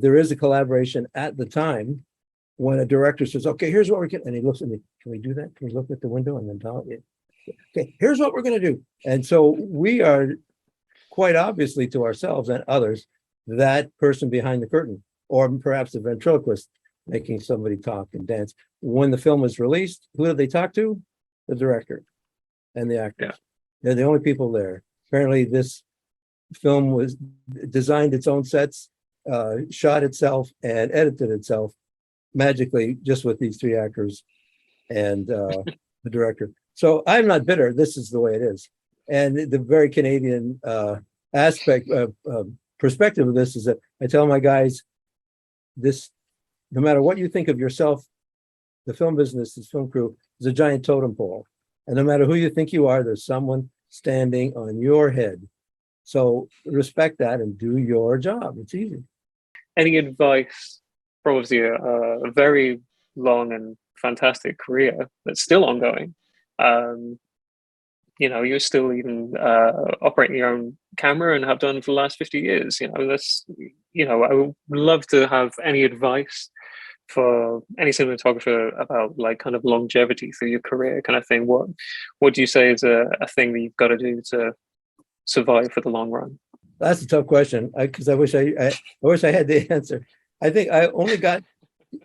There is a collaboration at the time when a director says, okay, here's what we're getting, and he looks at me, can we do that? Can we look at the window and then tell it? Okay, here's what we're going to do. And so we are quite obviously to ourselves and others, that person behind the curtain, or perhaps the ventriloquist making somebody talk and dance. When the film is released, who did they talk to? The director and the actors. Yeah. They're the only people there. Apparently this film was designed its own sets, shot itself and edited itself magically just with these three actors and the director. So I'm not bitter. This is the way it is. And the very Canadian perspective of this is that I tell my guys, this, no matter what you think of yourself, the film business, this film crew is a giant totem pole. And no matter who you think you are, there's someone standing on your head. So respect that and do your job. It's easy. Any advice for obviously a very long and fantastic career that's still ongoing? You know, you're still even operating your own camera and have done for the last 50 years. You know, that's, you know, I would love to have any advice for any cinematographer about like kind of longevity through your career kind of thing. What do you say is a thing that you've got to do to survive for the long run? That's a tough question because I wish I had the answer. I think I only got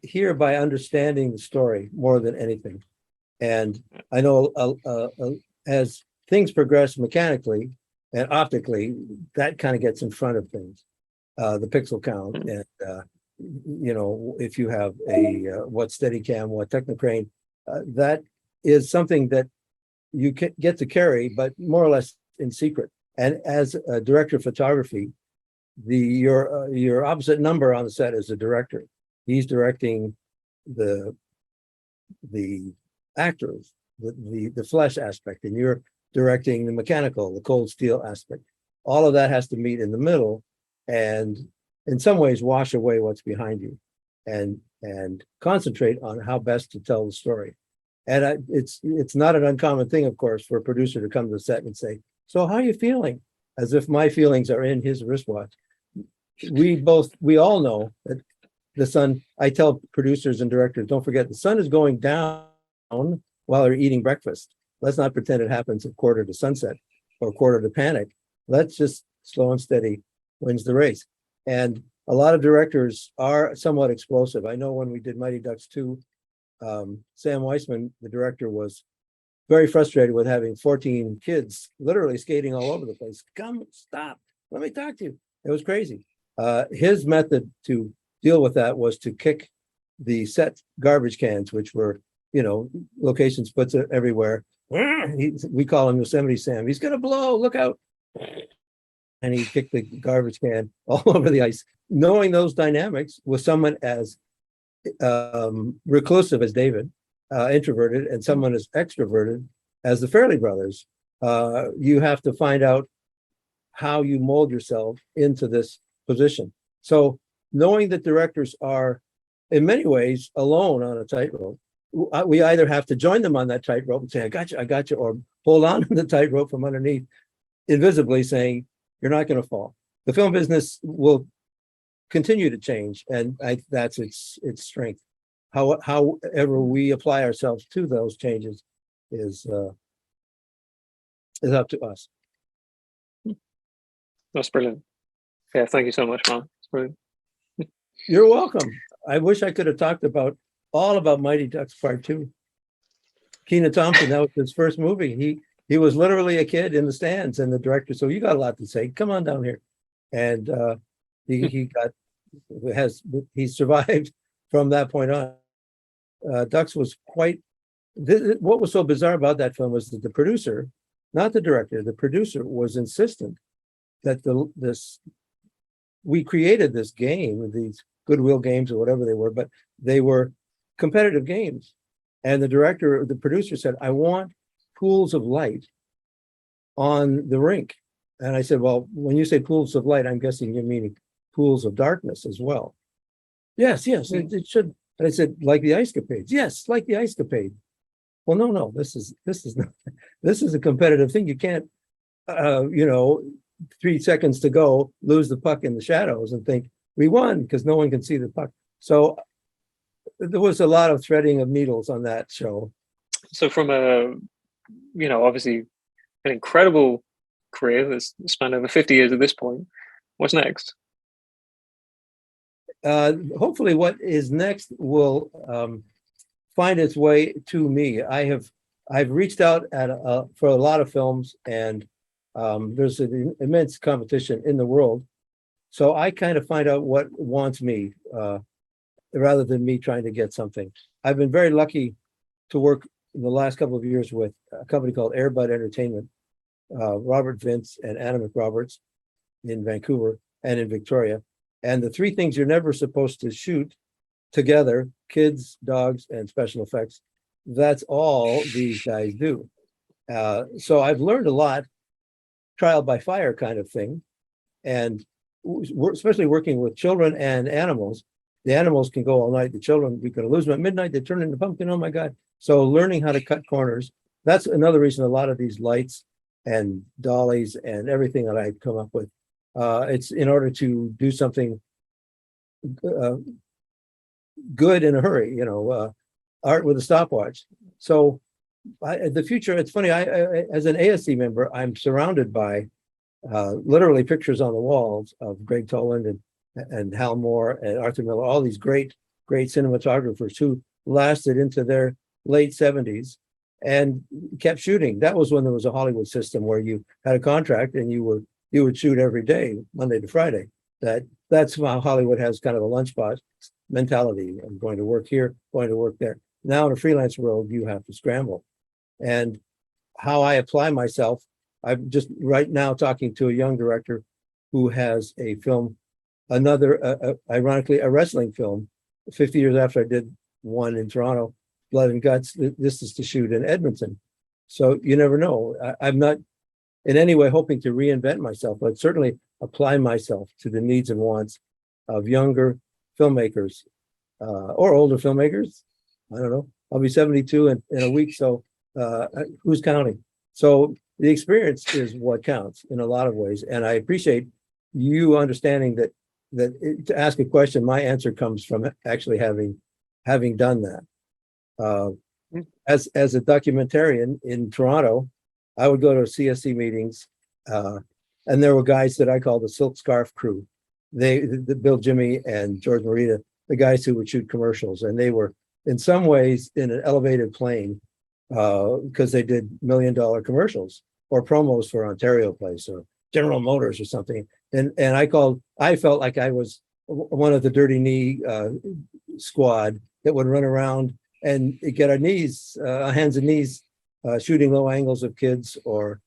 here by understanding the story more than anything. And I know as things progress mechanically and optically, that kind of gets in front of things, the pixel count. And, you know, if you have a what Steadicam, what Technocrane, that is something that you get to carry, but more or less in secret. And as a director of photography, your opposite number on the set is the director. He's directing the actors, the flesh aspect, and you're directing the mechanical, the cold steel aspect. All of that has to meet in the middle and in some ways wash away what's behind you and concentrate on how best to tell the story. And it's not an uncommon thing, of course, for a producer to come to the set and say, so how are you feeling? As if my feelings are in his wristwatch. We all know that the sun, I tell producers and directors, don't forget the sun is going down while they're eating breakfast. Let's not pretend it happens at quarter to sunset or quarter to panic. Let's just slow and steady wins the race. And a lot of directors are somewhat explosive. I know when we did Mighty Ducks 2, Sam Weissman, the director, was very frustrated with having 14 kids literally skating all over the place. Come, stop, let me talk to you. It was crazy. His method to deal with that was to kick the set garbage cans, which were, you know, location splits everywhere. We call him Yosemite Sam. He's gonna blow, look out. And he kicked the garbage can all over the ice. Knowing those dynamics with someone as reclusive as David, introverted, and someone as extroverted as the Fairley brothers, you have to find out how you mold yourself into this position. So knowing that directors are in many ways alone on a tightrope, we either have to join them on that tightrope and say, I got you, or hold on to the tightrope from underneath, invisibly saying, you're not going to fall. The film business will continue to change, and that's its strength. However we apply ourselves to those changes is up to us. That's brilliant. Yeah, thank you so much, man. It's brilliant. You're welcome. I wish I could have talked all about Mighty Ducks Part 2. Kenan Thompson, that was his first movie. He was literally a kid in the stands, and the director, so you got a lot to say. Come on down here. And he survived from that point on. Ducks was what was so bizarre about that film was that the producer, not the director, the producer was insistent that we created this game, these Goodwill games or whatever they were, but they were competitive games. And the producer said, I want pools of light on the rink. And I said, well, when you say pools of light, I'm guessing you're meaning pools of darkness as well. Yes, it should. And I said, like the Ice Capades. Yes, like the Ice Capade. Well, no, this is not, this is a competitive thing. You can't, 3 seconds to go, lose the puck in the shadows and think we won because no one can see the puck. So there was a lot of threading of needles on that show. So from obviously an incredible career that's spanned over 50 years at this point, what's next? Hopefully what is next will find its way to me. I've reached out for a lot of films, and there's an immense competition in the world. So I kind of find out what wants me rather than me trying to get something. I've been very lucky to work in the last couple of years with a company called Airbud Entertainment, Robert Vince and Anna McRoberts in Vancouver and in Victoria. And the 3 things you're never supposed to shoot together, kids, dogs, and special effects, that's all these guys do. So I've learned a lot, trial by fire kind of thing. And especially working with children and animals. The animals can go all night. The children, we can lose them at midnight. They turn into pumpkin. Oh my God. So learning how to cut corners. That's another reason a lot of these lights and dollies and everything that I come up with. It's in order to do something good in a hurry, art with a stopwatch. So the future, it's funny, I as an ASC member, I'm surrounded by literally pictures on the walls of Greg Toland and Hal Moore and Arthur Miller, all these great cinematographers who lasted into their late 70s and kept shooting. That was when there was a Hollywood system where you had a contract and you would shoot every day, Monday to Friday. That's how Hollywood has kind of a lunchbox mentality. I'm going to work here, going to work there. Now in a freelance world, you have to scramble. And how I apply myself, I'm just right now talking to a young director who has a film, ironically, a wrestling film, 50 years after I did one in Toronto, Blood and Guts. This is to shoot in Edmonton. So you never know. I'm not in any way hoping to reinvent myself, but certainly apply myself to the needs and wants of younger filmmakers or older filmmakers. I don't know. I'll be 72 in a week, so who's counting? So the experience is what counts in a lot of ways, and I appreciate you understanding that to ask a question, my answer comes from actually having done that. As a documentarian in Toronto, I would go to CSC meetings, and there were guys that I call the Silk Scarf Crew. The Bill Jimmy and George Morita, the guys who would shoot commercials, and they were in some ways in an elevated plane because they did $1 million commercials or promos for Ontario Place or General Motors or something. And I felt like I was one of the dirty knee squad that would run around and get our hands and knees, shooting low angles of kids or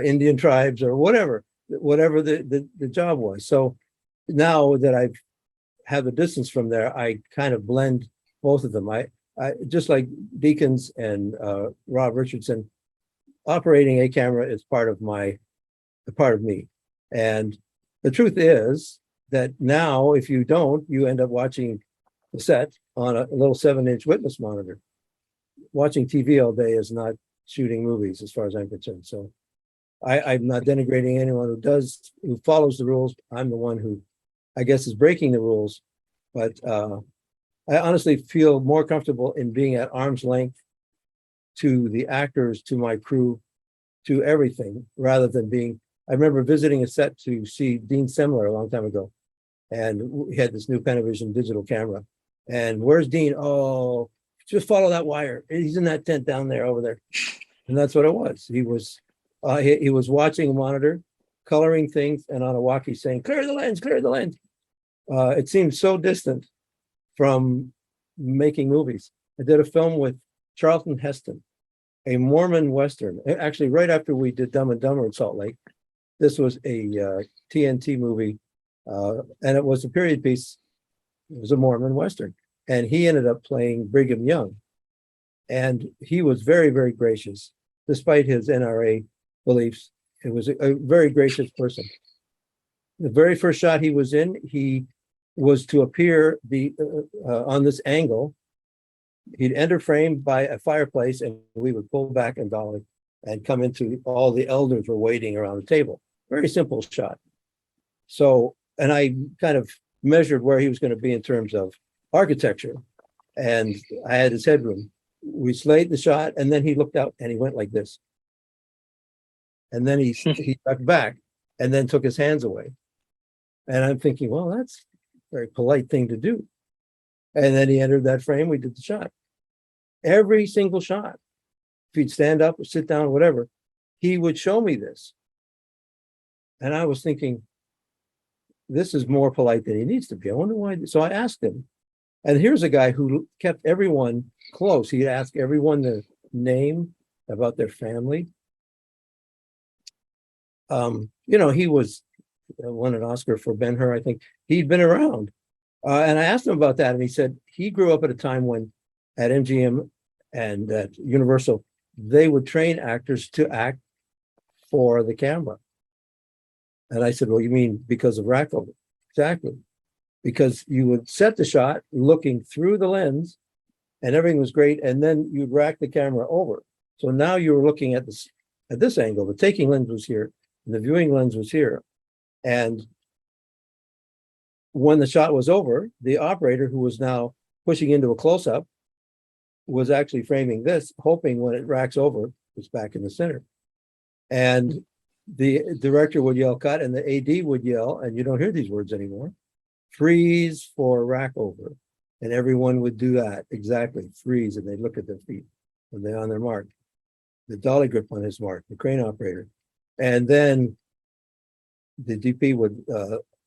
Indian tribes or whatever the job was. So now that I've had the distance from there, I kind of blend both of them. I just like Deakins and Rob Richardson, operating a camera is part of me. And the truth is that now, if you don't, you end up watching the set on a little 7-inch witness monitor. watching TV all day is not shooting movies, as far as I'm concerned. So I'm not denigrating anyone who follows the rules. I'm the one who, I guess, is breaking the rules. But I honestly feel more comfortable in being at arm's length to the actors, to my crew, to everything, rather than being. I remember visiting a set to see Dean Semler a long time ago, and we had this new Panavision digital camera. And where's Dean? Oh, just follow that wire. He's in that tent down there over there. And that's what it was. He was watching a monitor, coloring things, and on a walkie saying, clear the lens, clear the lens. It seemed so distant from making movies. I did a film with Charlton Heston, a Mormon Western. Actually, right after we did Dumb and Dumber in Salt Lake, this was a TNT movie, and it was a period piece. It was a Mormon Western, and he ended up playing Brigham Young. And he was very, very gracious, despite his NRA beliefs. It was a very gracious person. The very first shot he was in, he was to appear on this angle. He'd enter frame by a fireplace, and we would pull back and dolly and come into, all the elders were waiting around the table. Very simple shot. So, and I kind of measured where he was going to be in terms of architecture, and I had his headroom. We slayed the shot, and then he looked out and he went like this. And then he ducked back and then took his hands away. And I'm thinking, well, that's a very polite thing to do. And then he entered that frame, we did the shot. Every single shot, if he'd stand up or sit down or whatever, he would show me this. And I was thinking, this is more polite than he needs to be. I wonder why. So I asked him. And here's a guy who kept everyone close. He'd ask everyone their name, about their family. He was won an Oscar for Ben-Hur, I think. He'd been around. And I asked him about that, and he said he grew up at a time when at MGM and at Universal, they would train actors to act for the camera. And I said, well, you mean because of Rackover? Exactly. Because you would set the shot looking through the lens and everything was great. And then you'd rack the camera over. So now you were looking at this angle. The taking lens was here and the viewing lens was here. And when the shot was over, the operator, who was now pushing into a close-up, was actually framing this, hoping when it racks over, it's back in the center. And the director would yell cut, and the AD would yell, and you don't hear these words anymore, freeze for rack over. And everyone would do that, exactly, freeze, and they'd look at their feet when they're on their mark. The dolly grip on his mark, the crane operator. And then the DP would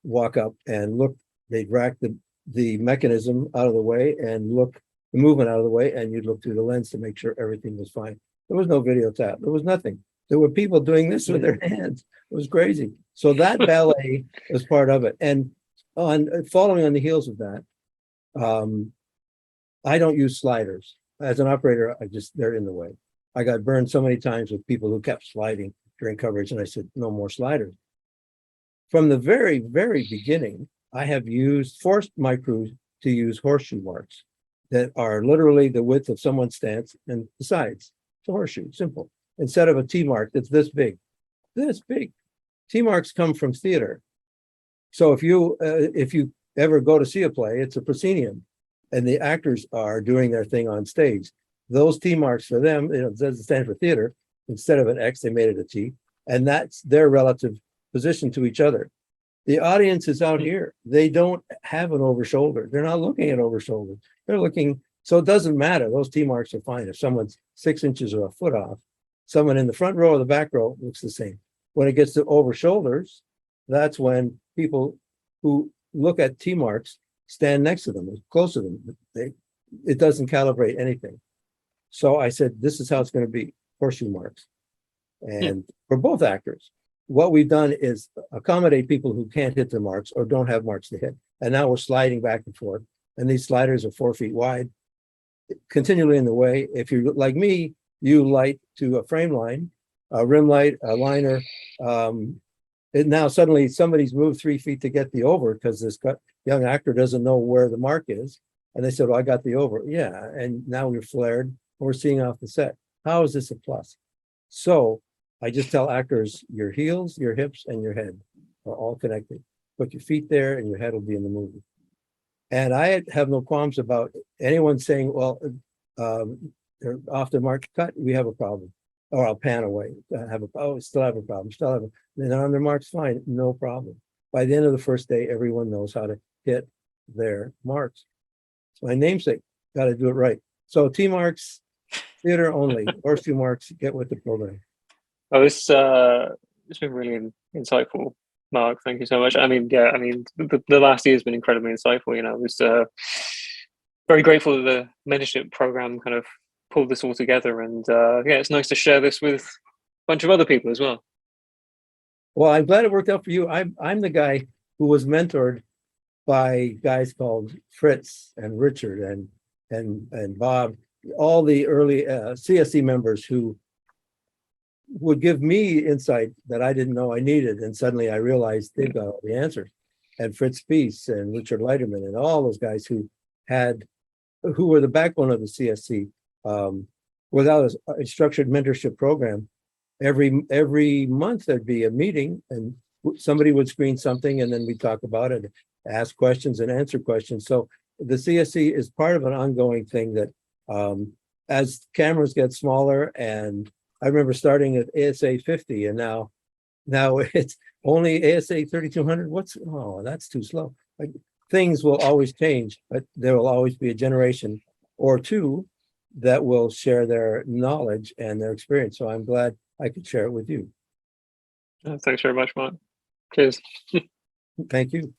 walk up and look, they'd rack the mechanism out of the way and look the movement out of the way, and you'd look through the lens to make sure everything was fine. There was no video tap. There was nothing. There were people doing this with their hands. It was crazy. So that ballet was part of it. And following on the heels of that, I don't use sliders. As an operator, they're in the way. I got burned so many times with people who kept sliding during coverage, and I said, no more sliders. From the very, very beginning, I have forced my crew to use horseshoe marks that are literally the width of someone's stance and the sides. It's a horseshoe, simple. Instead of a T mark that's this big. T marks come from theater. So if you ever go to see a play, it's a proscenium, and the actors are doing their thing on stage. Those T marks for them, it doesn't stand for theater. Instead of an X, they made it a T, and that's their relative position to each other. The audience is out here. They don't have an over shoulder. They're not looking at over shoulder. They're looking, so it doesn't matter. Those T marks are fine. If someone's 6 inches or a foot off, someone in the front row or the back row looks the same. When it gets to over shoulders, that's when people who look at T marks stand next to them, close to them. It doesn't calibrate anything. So I said, this is how it's going to be, horseshoe marks. And for both actors, what we've done is accommodate people who can't hit their marks or don't have marks to hit. And now we're sliding back and forth. And these sliders are 4 feet wide, continually in the way. If you're like me, you light to a frame line, a rim light, a liner. And now suddenly somebody's moved 3 feet to get the over because this young actor doesn't know where the mark is. And they said, well, I got the over. Yeah. And now we're flared we're seeing off the set. How is this a plus? So I just tell actors, your heels, your hips, and your head are all connected. Put your feet there and your head will be in the movie. And I have no qualms about anyone saying, well, they're off the mark cut, we have a problem. Or I'll pan away, still have a problem, then on their marks, fine, no problem. By the end of the first day, everyone knows how to hit their marks. It's my namesake, got to do it right. So T marks, theater only, or 2 marks, get with the program. Oh, it's been really insightful, Mark. Thank you so much. I mean, yeah, I mean, the last year has been incredibly insightful. You know, I was very grateful that the mentorship program kind of pulled this all together, and yeah, it's nice to share this with a bunch of other people as well. Well, I'm glad it worked out for you. I'm the guy who was mentored by guys called Fritz and Richard and Bob, all the early CSC members who would give me insight that I didn't know I needed, and suddenly I realized they've got all the answers. And Fritz Peace and Richard Leiterman and all those guys who were the backbone of the CSC. Without a structured mentorship program, every month there'd be a meeting and somebody would screen something and then we talk about it, ask questions and answer questions. So the CSC is part of an ongoing thing that as cameras get smaller, and I remember starting at ASA 50 and now it's only ASA 3200. That's too slow. Like, things will always change, but there will always be a generation or two that will share their knowledge and their experience. So I'm glad I could share it with you. Thanks very much, Mark. Cheers. Thank you.